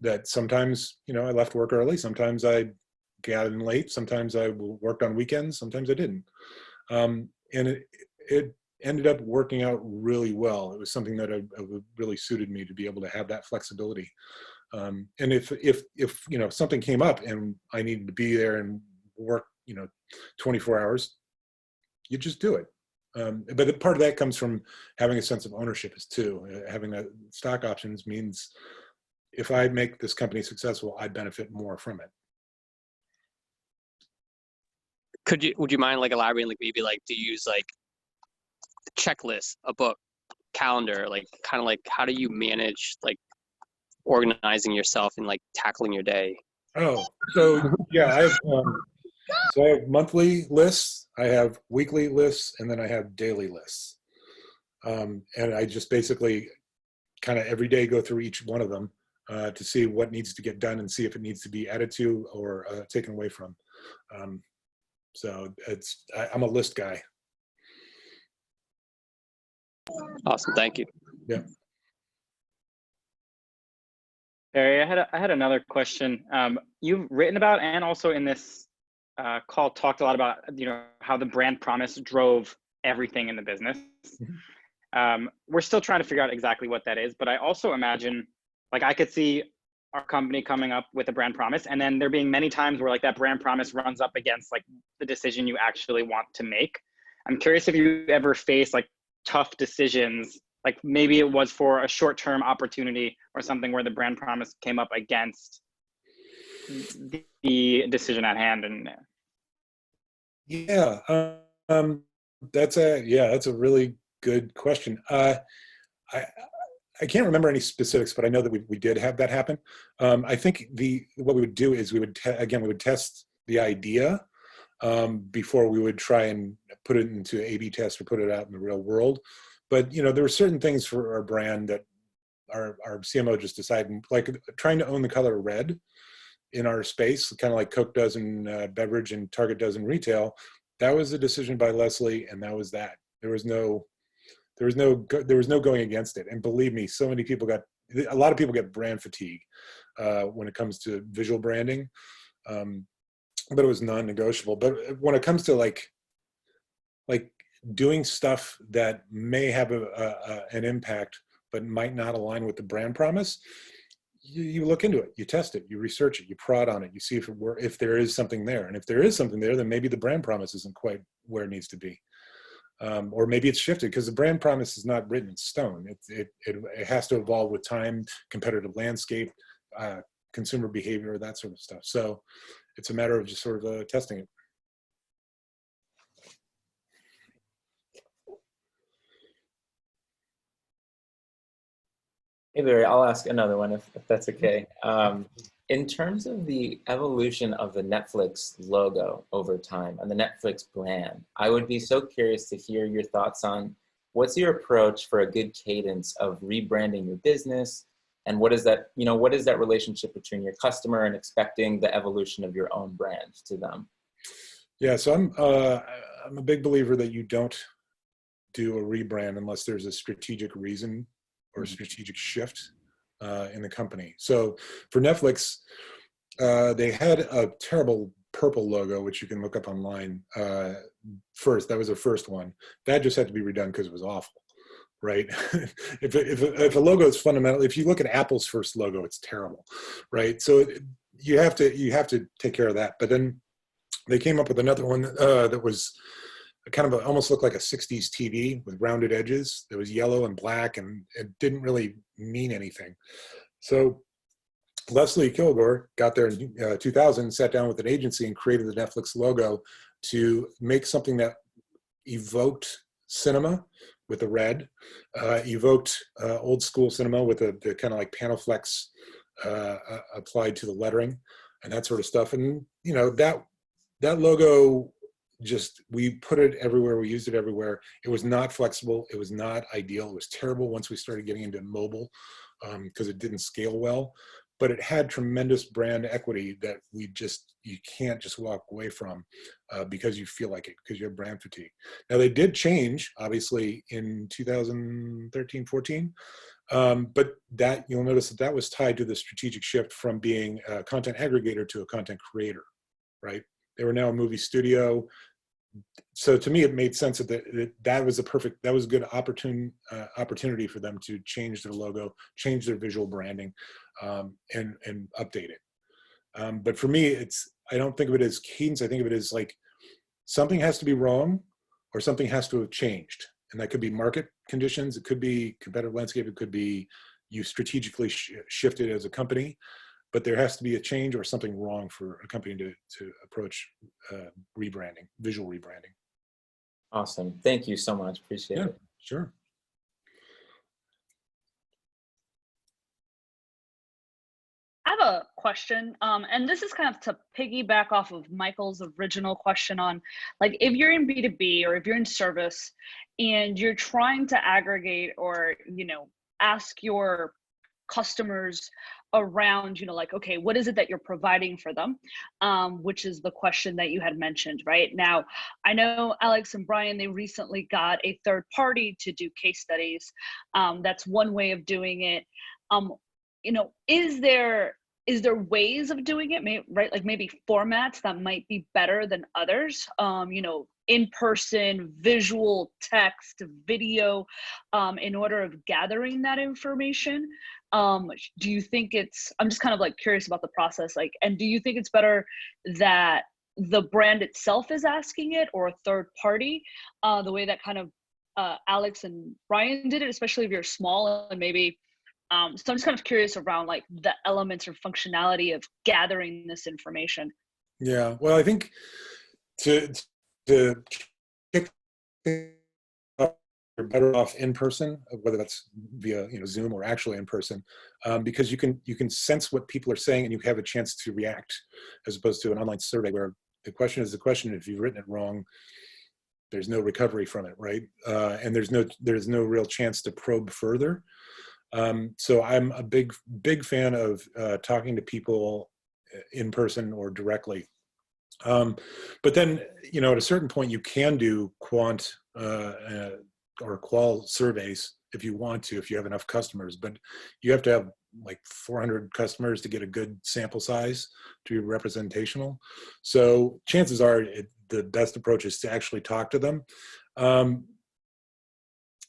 that sometimes, I left work early. Sometimes I got in late. Sometimes I worked on weekends. Sometimes I didn't. And it ended up working out really well. It was something that really suited me to be able to have that flexibility. And if something came up and I needed to be there and work, 24 hours, you just do it. But the part of that comes from having a sense of ownership too. Having that stock options means if I make this company successful, I benefit more from it. Would you mind like elaborating, like maybe like do you use like checklist, a book, calendar, like kind of like how do you manage like organizing yourself and like tackling your day? Oh, so yeah, I have monthly lists, I have weekly lists, and then I have daily lists. And I just basically kind of every day go through each one of them to see what needs to get done and see if it needs to be added to or taken away from. So I'm a list guy. Awesome, thank you. Yeah. Barry, I had another question. You've written about and also in this call talked a lot about how the brand promise drove everything in the business. Mm-hmm. We're still trying to figure out exactly what that is, but I also imagine like I could see our company coming up with a brand promise and then there being many times where like that brand promise runs up against like the decision you actually want to make. I'm curious if you ever face like tough decisions, like maybe it was for a short-term opportunity or something where the brand promise came up against the decision at hand. And yeah, that's a really good question. I can't remember any specifics, but I know that we did have that happen. I think what we would do is we would test the idea before we would try and put it into A/B test or put it out in the real world. But there were certain things for our brand that our CMO just decided, like trying to own the color red in our space, kind of like Coke does in beverage and Target does in retail. That was a decision by Leslie, and that was that. There was no going against it. And believe me, a lot of people get brand fatigue when it comes to visual branding. But it was non-negotiable. But when it comes to like doing stuff that may have an impact but might not align with the brand promise, you look into it, you test it, you research it, you prod on it, you see if there is something there. And if there is something there, then maybe the brand promise isn't quite where it needs to be. Or maybe it's shifted because the brand promise is not written in stone. It has to evolve with time, competitive landscape, consumer behavior, that sort of stuff. So it's a matter of just sort of testing it. Hey, Barry, I'll ask another one if that's okay. In terms of the evolution of the Netflix logo over time and the Netflix brand, I would be so curious to hear your thoughts on what's your approach for a good cadence of rebranding your business, and what is that, what is that relationship between your customer and expecting the evolution of your own brand to them? Yeah, so I'm a big believer that you don't do a rebrand unless there's a strategic reason or a strategic shift in the company. So for Netflix, they had a terrible purple logo, which you can look up online. First, that was the first one. That just had to be redone because it was awful, right? if a logo is fundamentally, if you look at Apple's first logo, it's terrible, right? So you have to take care of that. But then they came up with another one that was kind of almost looked like a 60s TV with rounded edges. It was yellow and black, and it didn't really mean anything. So Leslie Kilgore got there in 2000, sat down with an agency and created the Netflix logo to make something that evoked cinema with the red, evoked old school cinema with the kind of like Panoflex applied to the lettering and that sort of stuff. And that logo, just, we put it everywhere, we used it everywhere. It was not flexible, it was not ideal, it was terrible once we started getting into mobile because it didn't scale well, but it had tremendous brand equity that you can't just walk away from because you feel like it, because you have brand fatigue. Now they did change, obviously, in 2013, 14, but that, you'll notice that was tied to the strategic shift from being a content aggregator to a content creator, right? They were now a movie studio. So to me, it made sense that was a good opportunity for them to change their logo, change their visual branding, and update it. But for me, I don't think of it as cadence. I think of it as like something has to be wrong or something has to have changed. And that could be market conditions. It could be competitive landscape. It could be you strategically shifted as a company. But there has to be a change or something wrong for a company to approach rebranding, visual rebranding. Awesome. Thank you so much. Appreciate it. Sure. I have a question, and this is kind of to piggyback off of Michael's original question on, like, if you're in B2B or if you're in service and you're trying to aggregate or, ask your customers around, like, okay, what is it that you're providing for them? Which is the question that you had mentioned, right? Now, I know Alex and Brian, they recently got a third party to do case studies. That's one way of doing it. Is there ways of doing it, right? Like maybe formats that might be better than others, in-person, visual, text, video, in order of gathering that information? Do you think I'm just kind of like curious about the process, like, and do you think it's better that the brand itself is asking it or a third party, the way that kind of Alex and Brian did it, especially if you're small and maybe, so I'm just kind of curious around like the elements or functionality of gathering this information. Yeah, well, I think to kick up, you're better off in person, whether that's via Zoom or actually in person, because you can sense what people are saying and you have a chance to react, as opposed to an online survey where the question is the question. If you've written it wrong, there's no recovery from it, right? And there's no real chance to probe further. So I'm a big fan of talking to people in person or directly. But then, at a certain point, you can do quant or qual surveys if you want to, if you have enough customers. But you have to have like 400 customers to get a good sample size to be representational. So chances are the best approach is to actually talk to them.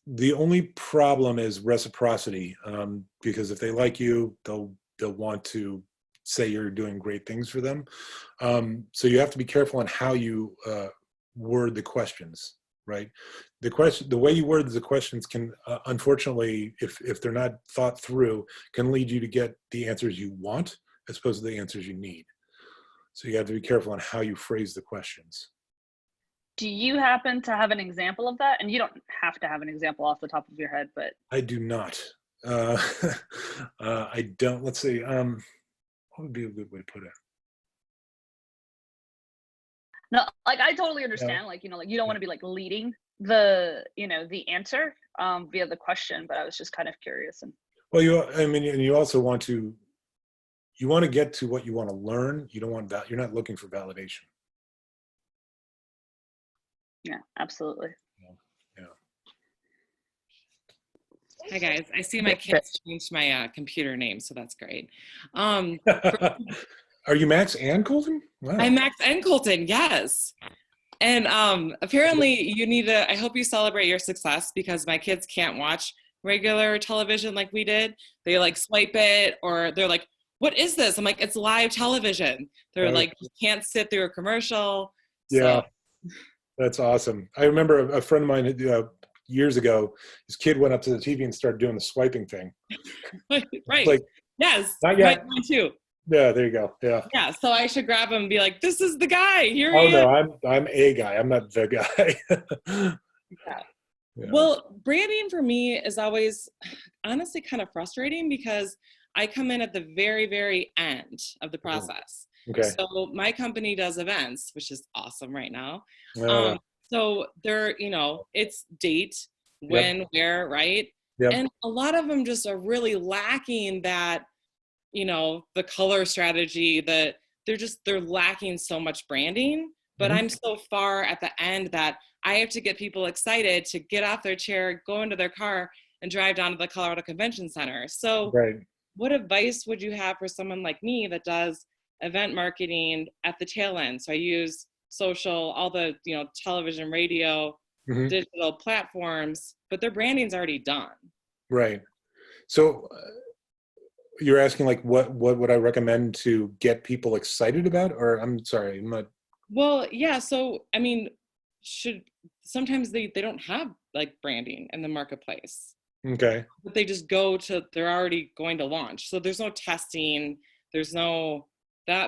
The only problem is reciprocity, because if they like you, they'll want to say you're doing great things for them. So you have to be careful on how you word the questions, right? The way you word the questions can, unfortunately, if they're not thought through, can lead you to get the answers you want as opposed to the answers you need. So you have to be careful on how you phrase the questions. Do you happen to have an example of that? And you don't have to have an example off the top of your head, but I do not. I don't. Let's see. What would be a good way to put it? no, like I totally understand. Like, like you don't want to be like leading the, the answer via the question, but I was just kind of curious. And well, and you also want to get to what you want to learn. You don't want that. You're not looking for validation. Yeah, absolutely. Yeah. Hi guys, I see my kids changed my computer name, so that's great. Are you Max and Colton? Wow. I'm Max and Colton, yes. And apparently you need to, I hope you celebrate your success, because my kids can't watch regular television like we did. They like swipe it, or they're like, what is this? I'm like, it's live television. They're like, you can't sit through a commercial. Yeah, so. That's awesome. I remember a friend of mine years ago, his kid went up to the TV and started doing the swiping thing. Right. Like, yes. not yet. Mine too. Yeah, there you go. Yeah. Yeah. So I should grab him and be like, this is the guy. Here he Oh is. no, I'm a guy. I'm not the guy. Yeah. Yeah. Well, branding for me is always honestly kind of frustrating, because I come in at the very, very end of the process. Okay. So my company does events, which is awesome right now. Yeah. So they're, it's date, when, where, right? Yep. And a lot of them just are really lacking that, the color strategy, that they're lacking so much branding. But I'm so far at the end that I have to get people excited to get off their chair, go into their car, and drive down to the Colorado Convention Center. So what advice would you have for someone like me that does event marketing at the tail end? So I use social, all the, television, radio, digital platforms, but their branding's already done. Right. So you're asking like, what would I recommend to get people excited about? Or I'm sorry, I'm not. Well, yeah. So, I mean, sometimes they don't have like branding in the marketplace. Okay. But they just they're already going to launch. So there's no testing. There's no,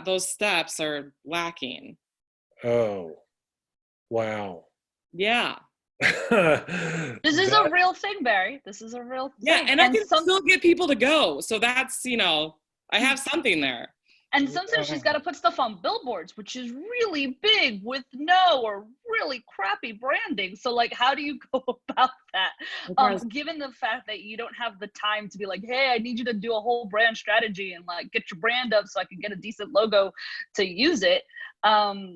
those steps are lacking. Oh, wow. Yeah. This is a real thing, Barry. This is a real thing. Yeah, and I can still get people to go. So that's, I have something there. And sometimes she's got to put stuff on billboards, which is really big with no or really crappy branding. So like, how do you go about that? Given the fact that you don't have the time to be like, hey, I need you to do a whole brand strategy and like get your brand up so I can get a decent logo to use it.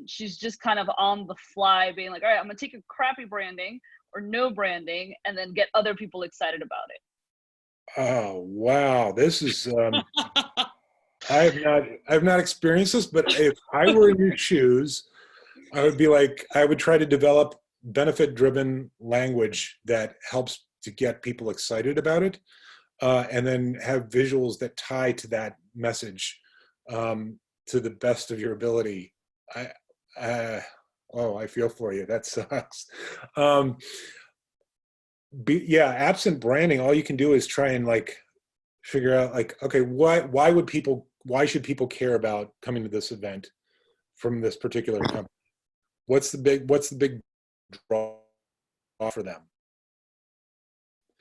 She's just kind of on the fly being like, all right, I'm gonna take your crappy branding or no branding and then get other people excited about it. Oh, wow. This is, I have not experienced this, but if I were in your shoes, I would try to develop benefit-driven language that helps to get people excited about it, and then have visuals that tie to that message to the best of your ability. I feel for you. That sucks. Absent branding, all you can do is try and like figure out like, okay, why should people care about coming to this event from this particular company? What's the big draw for them?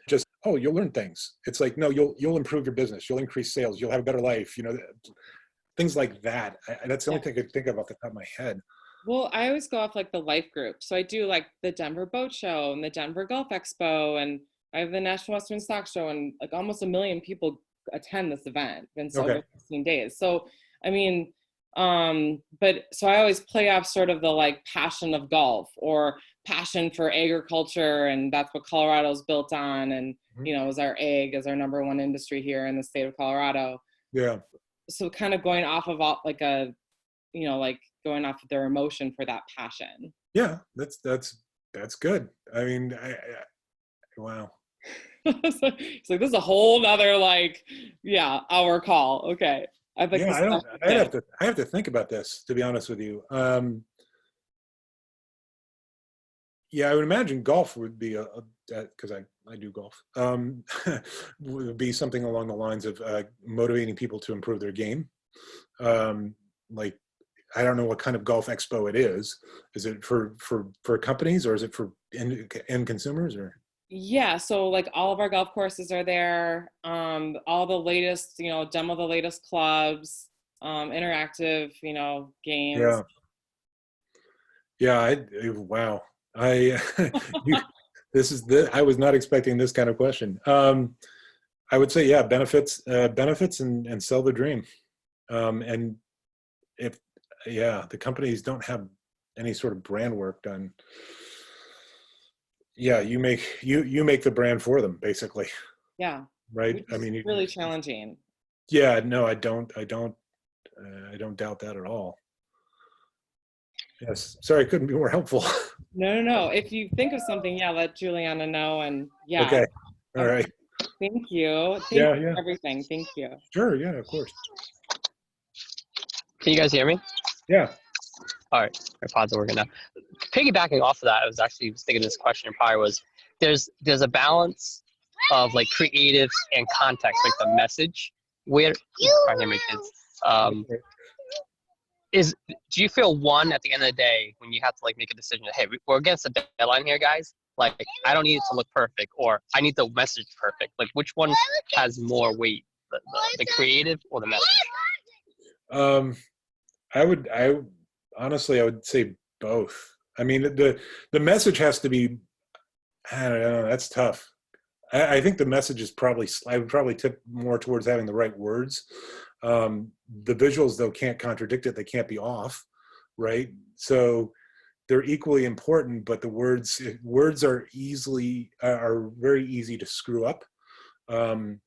Just, oh, you'll learn things. It's like, no, you'll improve your business. You'll increase sales. You'll have a better life. Things like that. That's the only thing I could think of off the top of my head. Well, I always go off like the life group. So I do like the Denver Boat Show and the Denver Golf Expo, and I have the National Western Stock Show, and like almost 1 million people attend this event. Been so over 16 days. So, I mean, but so I always play off sort of the like passion of golf or passion for agriculture, and that's what Colorado's built on, and is our ag is our number one industry here in the state of Colorado. Yeah. So kind of going off of like going off of their emotion for that passion. Yeah, that's good. I mean, wow. It's like this is a whole nother hour call. Okay. I have to think about this, to be honest with you. Yeah, I would imagine golf would be because I do golf, would be something along the lines of motivating people to improve their game. Like, I don't know what kind of golf expo it is. Is it for companies, or is it for end consumers, or? Yeah, so like all of our golf courses are there. All the latest, demo the latest clubs, interactive, games. Yeah. Yeah. Wow. I I was not expecting this kind of question. I would say, yeah, benefits and sell the dream. And if, yeah, the companies don't have any sort of brand work done, yeah, you make the brand for them, basically. Yeah. Right. I mean, really challenging. Yeah. No, I don't doubt that at all. Yes. Sorry, I couldn't be more helpful. No. If you think of something, yeah, let Juliana know. And yeah. Okay. All right. Thank you. Thank you for everything. Thank you. Sure. Yeah, of course. Can you guys hear me? Yeah. All right, my pods are working now. Piggybacking off of that, I was thinking this question probably was, there's a balance of like creative and context, like the message. Where I hear my kids. Do you feel one at the end of the day when you have to like make a decision? Hey, we're against the deadline here, guys. Like, I don't need it to look perfect, or I need the message perfect. Like, which one has more weight, the creative or the message? I honestly would say both. I mean, the message has to be, I don't know, that's tough. I think the message is I would probably tip more towards having the right words. The visuals, though, can't contradict it. They can't be off, right? So they're equally important, but the words are very easy to screw up. And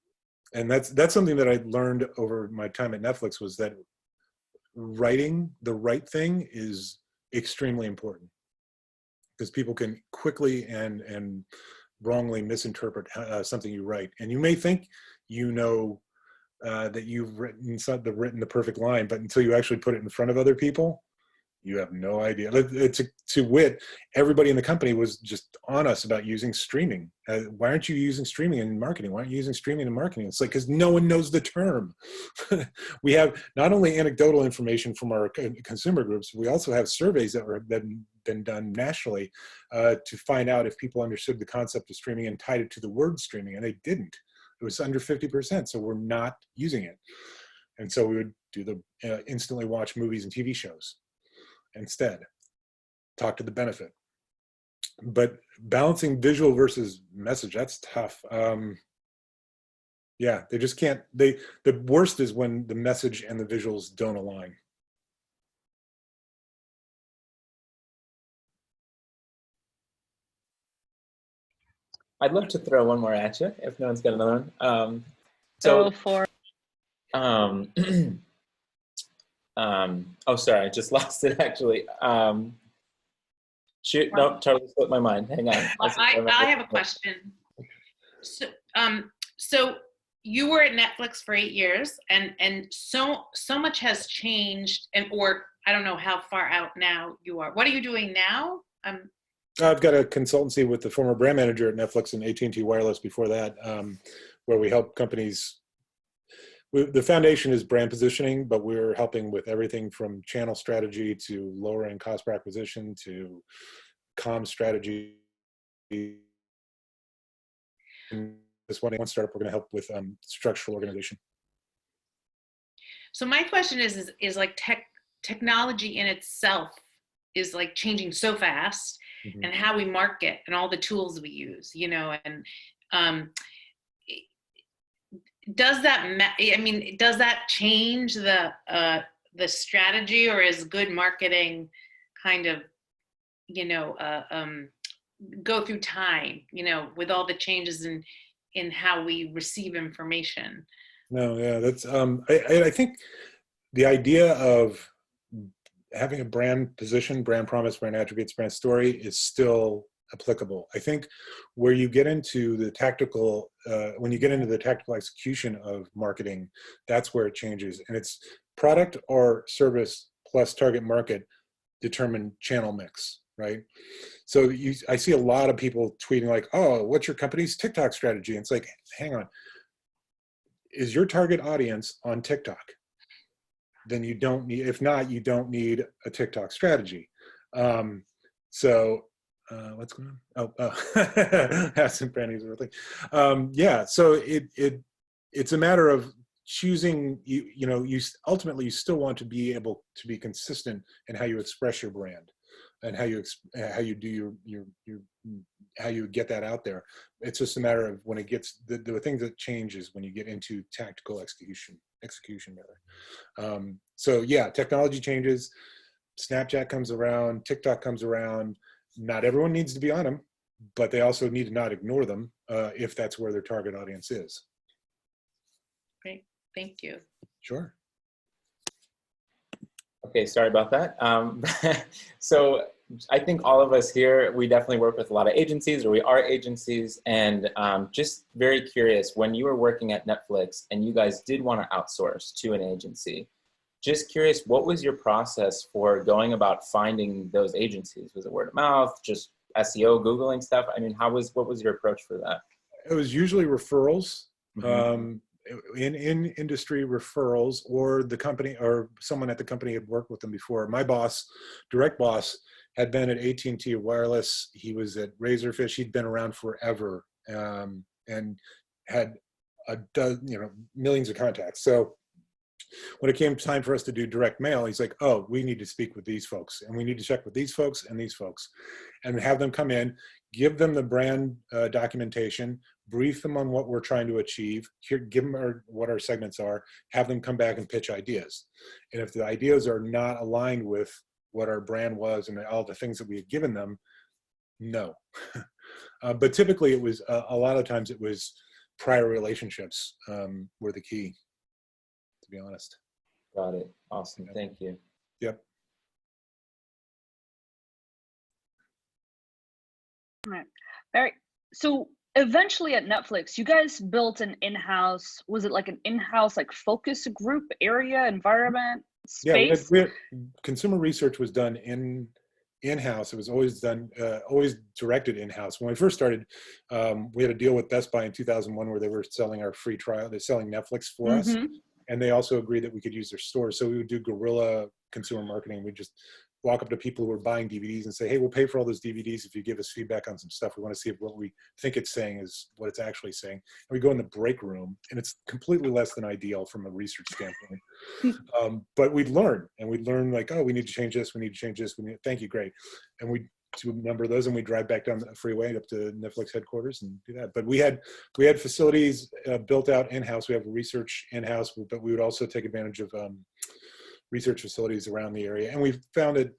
that's something that I learned over my time at Netflix, was that writing the right thing is extremely important, because people can quickly and wrongly misinterpret something you write. And you may think that you've written the perfect line, but until you actually put it in front of other people, you have no idea. To wit, everybody in the company was just on us about using streaming. Why aren't you using streaming in marketing? Why aren't you using streaming in marketing? It's like, because no one knows the term. We have not only anecdotal information from our consumer groups, we also have surveys that have been done nationally to find out if people understood the concept of streaming and tied it to the word streaming, and they didn't. It was under 50%, so we're not using it. And so we would do the instantly watch movies and TV shows instead, talk to the benefit. But balancing visual versus message, that's tough. Yeah, they just can't. The worst is when the message and the visuals don't align. I'd love to throw one more at you if no one's got another one. Go for oh, sorry, I just lost it actually. Shoot, nope, totally slipped my mind. Hang on. I have a question. So you were at Netflix for 8 years, and so much has changed, or I don't know how far out now you are. What are you doing now? I've got a consultancy with the former brand manager at Netflix and AT&T Wireless before that, where we help companies. The foundation is brand positioning, but we're helping with everything from channel strategy to lowering cost per acquisition to comm strategy. And this one startup, we're going to help with structural organization. So my question is like technology in itself is like changing so fast, mm-hmm. and how we market and all the tools we use, and does that change the strategy, or is good marketing kind of, go through time, with all the changes in how we receive information? No, yeah, that's I think the idea of having a brand position, brand promise, brand attributes, brand story is still applicable. I think where you get into the tactical, when you get into the tactical execution of marketing, that's where it changes. And it's product or service plus target market determine channel mix. right? So I see a lot of people tweeting like, oh, what's your company's TikTok strategy? And it's like, hang on. Is your target audience on TikTok? Then you don't need, if not, you don't need a TikTok strategy. What's going on? Hats and panties or thing. Yeah, so it's a matter of choosing, you ultimately you still want to be able to be consistent in how you express your brand and how you do how you get that out there. It's just a matter of when it gets, the things that change is when you get into tactical execution rather. So yeah, technology changes, Snapchat comes around, TikTok comes around. Not everyone needs to be on them, but they also need to not ignore them if that's where their target audience is. Great, thank you. Sure. Okay, sorry about that. So I think all of us here, we definitely work with a lot of agencies, or we are agencies, and just very curious, when you were working at Netflix and you guys did want to outsource to an agency, just curious, what was your process for going about finding those agencies? Was it word of mouth, just SEO, Googling stuff? I mean, what was your approach for that? It was usually referrals. Mm-hmm. In industry referrals, or the company or someone at the company had worked with them before. My boss, direct boss, had been at AT&T Wireless. He was at Razorfish. He'd been around forever and had millions of contacts. So when it came time for us to do direct mail, he's like, oh, we need to speak with these folks, and we need to check with these folks and these folks, and have them come in, give them the brand documentation, brief them on what we're trying to achieve, give them what our segments are, have them come back and pitch ideas. And if the ideas are not aligned with what our brand was and all the things that we had given them, no. But typically it was, a lot of times it was prior relationships were the key, to be honest. Got it. Awesome. Thank you. Yep. All right. Barry, so eventually at Netflix, you guys built an in-house, was it like an in-house like focus group area, environment, space? Yeah, consumer research was done in-house. It was always done, always directed in-house. When we first started, we had a deal with Best Buy in 2001 where they were selling our free trial. They're selling Netflix for us. And they also agreed that we could use their stores. So we would do guerrilla consumer marketing. We'd just walk up to people who were buying DVDs and say, hey, we'll pay for all those DVDs if you give us feedback on some stuff. We want to see if what we think it's saying is what it's actually saying. And we go in the break room, and it's completely less than ideal from a research standpoint. But we'd learn like, oh, we need to change this. We need to change this. Thank you, great. And we do a number of those, and we drive back down the freeway up to Netflix headquarters and do that. But we had facilities built out in-house. We have research in-house, but we would also take advantage of research facilities around the area. And we found that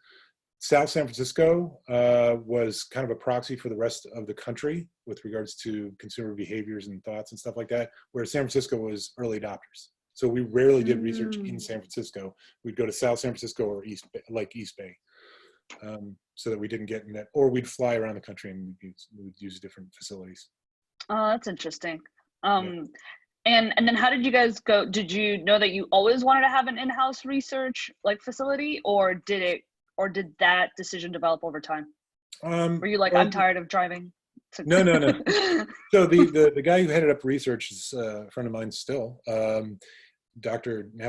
South San Francisco was kind of a proxy for the rest of the country with regards to consumer behaviors and thoughts and stuff like that, where San Francisco was early adopters. So we rarely did research in San Francisco. We'd go to South San Francisco or East Bay. So that we didn't get in that, or we'd fly around the country and we'd use different facilities. Oh, that's interesting. And then how did you guys go? Did you know that you always wanted to have an in-house research like facility, or did that decision develop over time? Were you like, I'm tired of driving? No. So the guy who headed up research is a friend of mine still. Now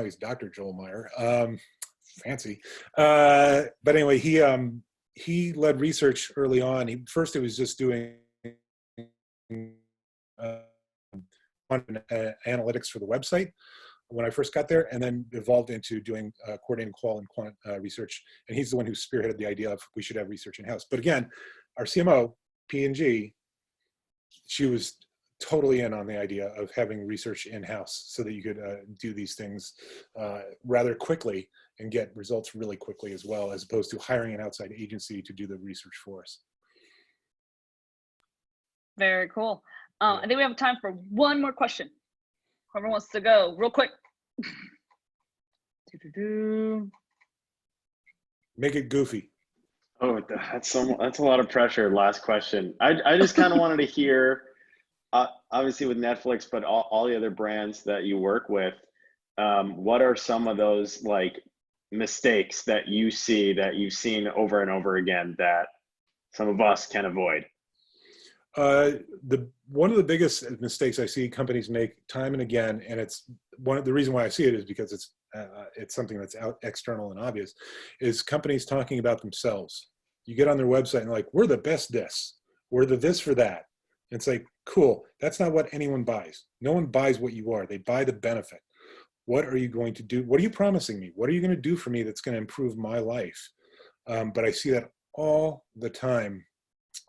he's Dr. Joel Meyer. Fancy. But anyway, he led research early on. First it was just doing analytics for the website when I first got there, and then evolved into doing coordinating qual and quant research. And he's the one who spearheaded the idea of we should have research in-house. But again, our CMO, P&G, she was totally in on the idea of having research in-house so that you could do these things rather quickly and get results really quickly as well, as opposed to hiring an outside agency to do the research for us. Very cool. I think we have time for one more question. Whoever wants to go real quick. Make it goofy. Oh, that's a lot of pressure. Last question. I just kind of wanted to hear, obviously with Netflix, but all the other brands that you work with, what are some of those like mistakes that you see that you've seen over and over again that some of us can avoid? One of the biggest mistakes I see companies make time and again, and it's the reason why I see it is because it's something that's external and obvious, is companies talking about themselves. You get on their website and like, we're the best this, we're the this for that. And it's like, cool, that's not what anyone buys. No one buys what you are, they buy the benefit. What are you going to do? What are you promising me? What are you going to do for me that's going to improve my life? But I see that all the time.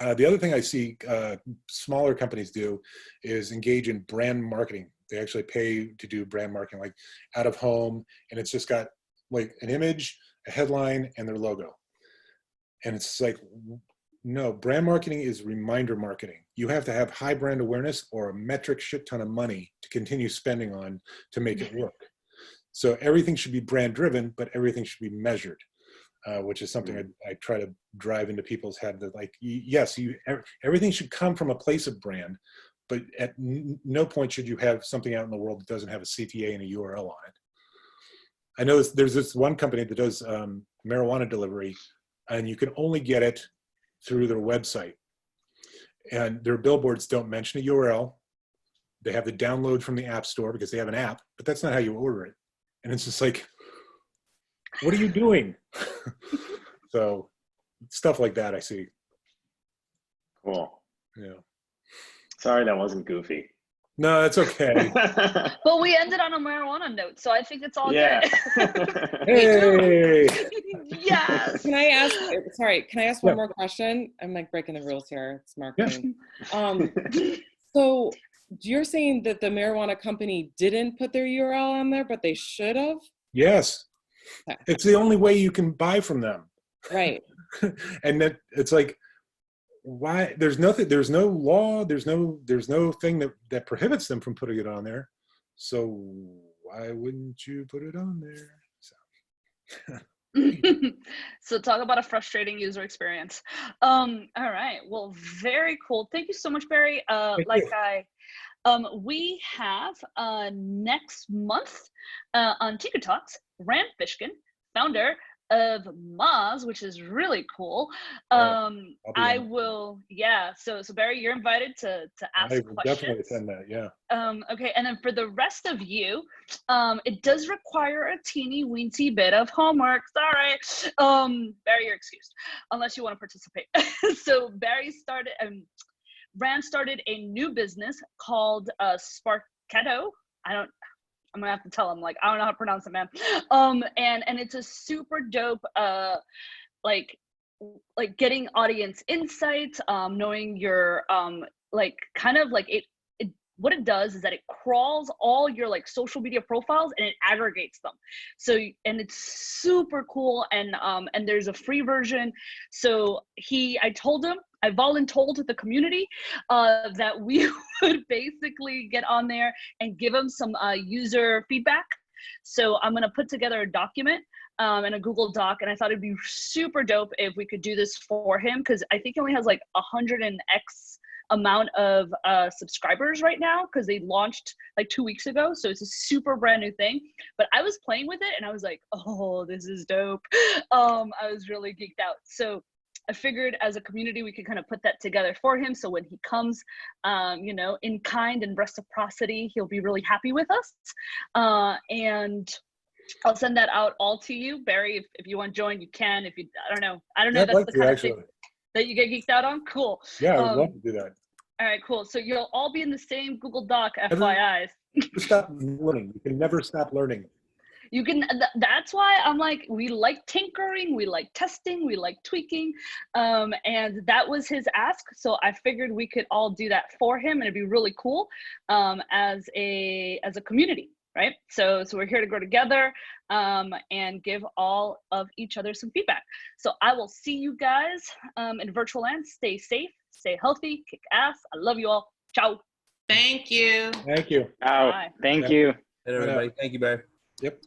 The other thing I see smaller companies do is engage in brand marketing. They actually pay to do brand marketing, like out of home, and it's just got like an image, a headline, and their logo. And it's like, no, brand marketing is reminder marketing. You have to have high brand awareness or a metric shit ton of money to continue spending on to make it work. So everything should be brand driven, but everything should be measured. Which is something I try to drive into people's head, that like, yes, everything should come from a place of brand, but at no point should you have something out in the world that doesn't have a CTA and a URL on it. I know there's this one company that does marijuana delivery, and you can only get it through their website. And their billboards don't mention a URL. They have the download from the App Store because they have an app, but that's not how you order it. And it's just like, what are you doing? So stuff like that I see. Cool. Yeah. Sorry that wasn't goofy. No, that's okay. But we ended on a marijuana note, so I think it's all Yeah. good. Hey. Yes. Can I ask one more question? I'm like breaking the rules here. It's marketing. So you're saying that the marijuana company didn't put their URL on there, but they should have? Yes. Okay. It's the only way you can buy from them. Right. And that it's like, why? There's no law, there's no thing that prohibits them from putting it on there. So why wouldn't you put it on there? So. So talk about a frustrating user experience. All right. Well, very cool. Thank you so much, Barry. We have next month on Tinker Talks, Rand Fishkin, founder of Moz, which is really cool. So Barry, you're invited to ask questions. I will definitely attend that, yeah. Okay, and then for the rest of you, it does require a teeny weensy bit of homework. Sorry. Barry, you're excused, unless you want to participate. So Rand started a new business called Sparketo. I'm gonna have to tell him, like, I don't know how to pronounce it, man. And it's a super dope, like getting audience insights, knowing your, what it does is that it crawls all your like social media profiles and it aggregates them. So, and it's super cool. And there's a free version. So I voluntold the community that we would basically get on there and give him some user feedback. So I'm gonna put together a document in a Google Doc, and I thought it'd be super dope if we could do this for him, because I think he only has like 100 and X amount of subscribers right now, because they launched like 2 weeks ago. So it's a super brand new thing. But I was playing with it and I was like, oh, this is dope. I was really geeked out. So I figured as a community, we could kind of put that together for him. So when he comes, in kind and reciprocity, he'll be really happy with us. And I'll send that out all to you. Barry, if you want to join, you can. If you, I don't know. That's like the kind of thing that you get geeked out on. Cool. Yeah, I would love to do that. All right, cool. So you'll all be in the same Google Doc, FYIs. Stop learning. You can never stop learning. You can, that's why I'm like, we like tinkering, we like testing, we like tweaking. And that was his ask. So I figured we could all do that for him, and it'd be really cool as a community, right? So we're here to grow together and give all of each other some feedback. So I will see you guys in virtual land. Stay safe, stay healthy, kick ass. I love you all. Ciao. Thank you. Thank you. Thank you. Everybody, thank you, Barry. Yep.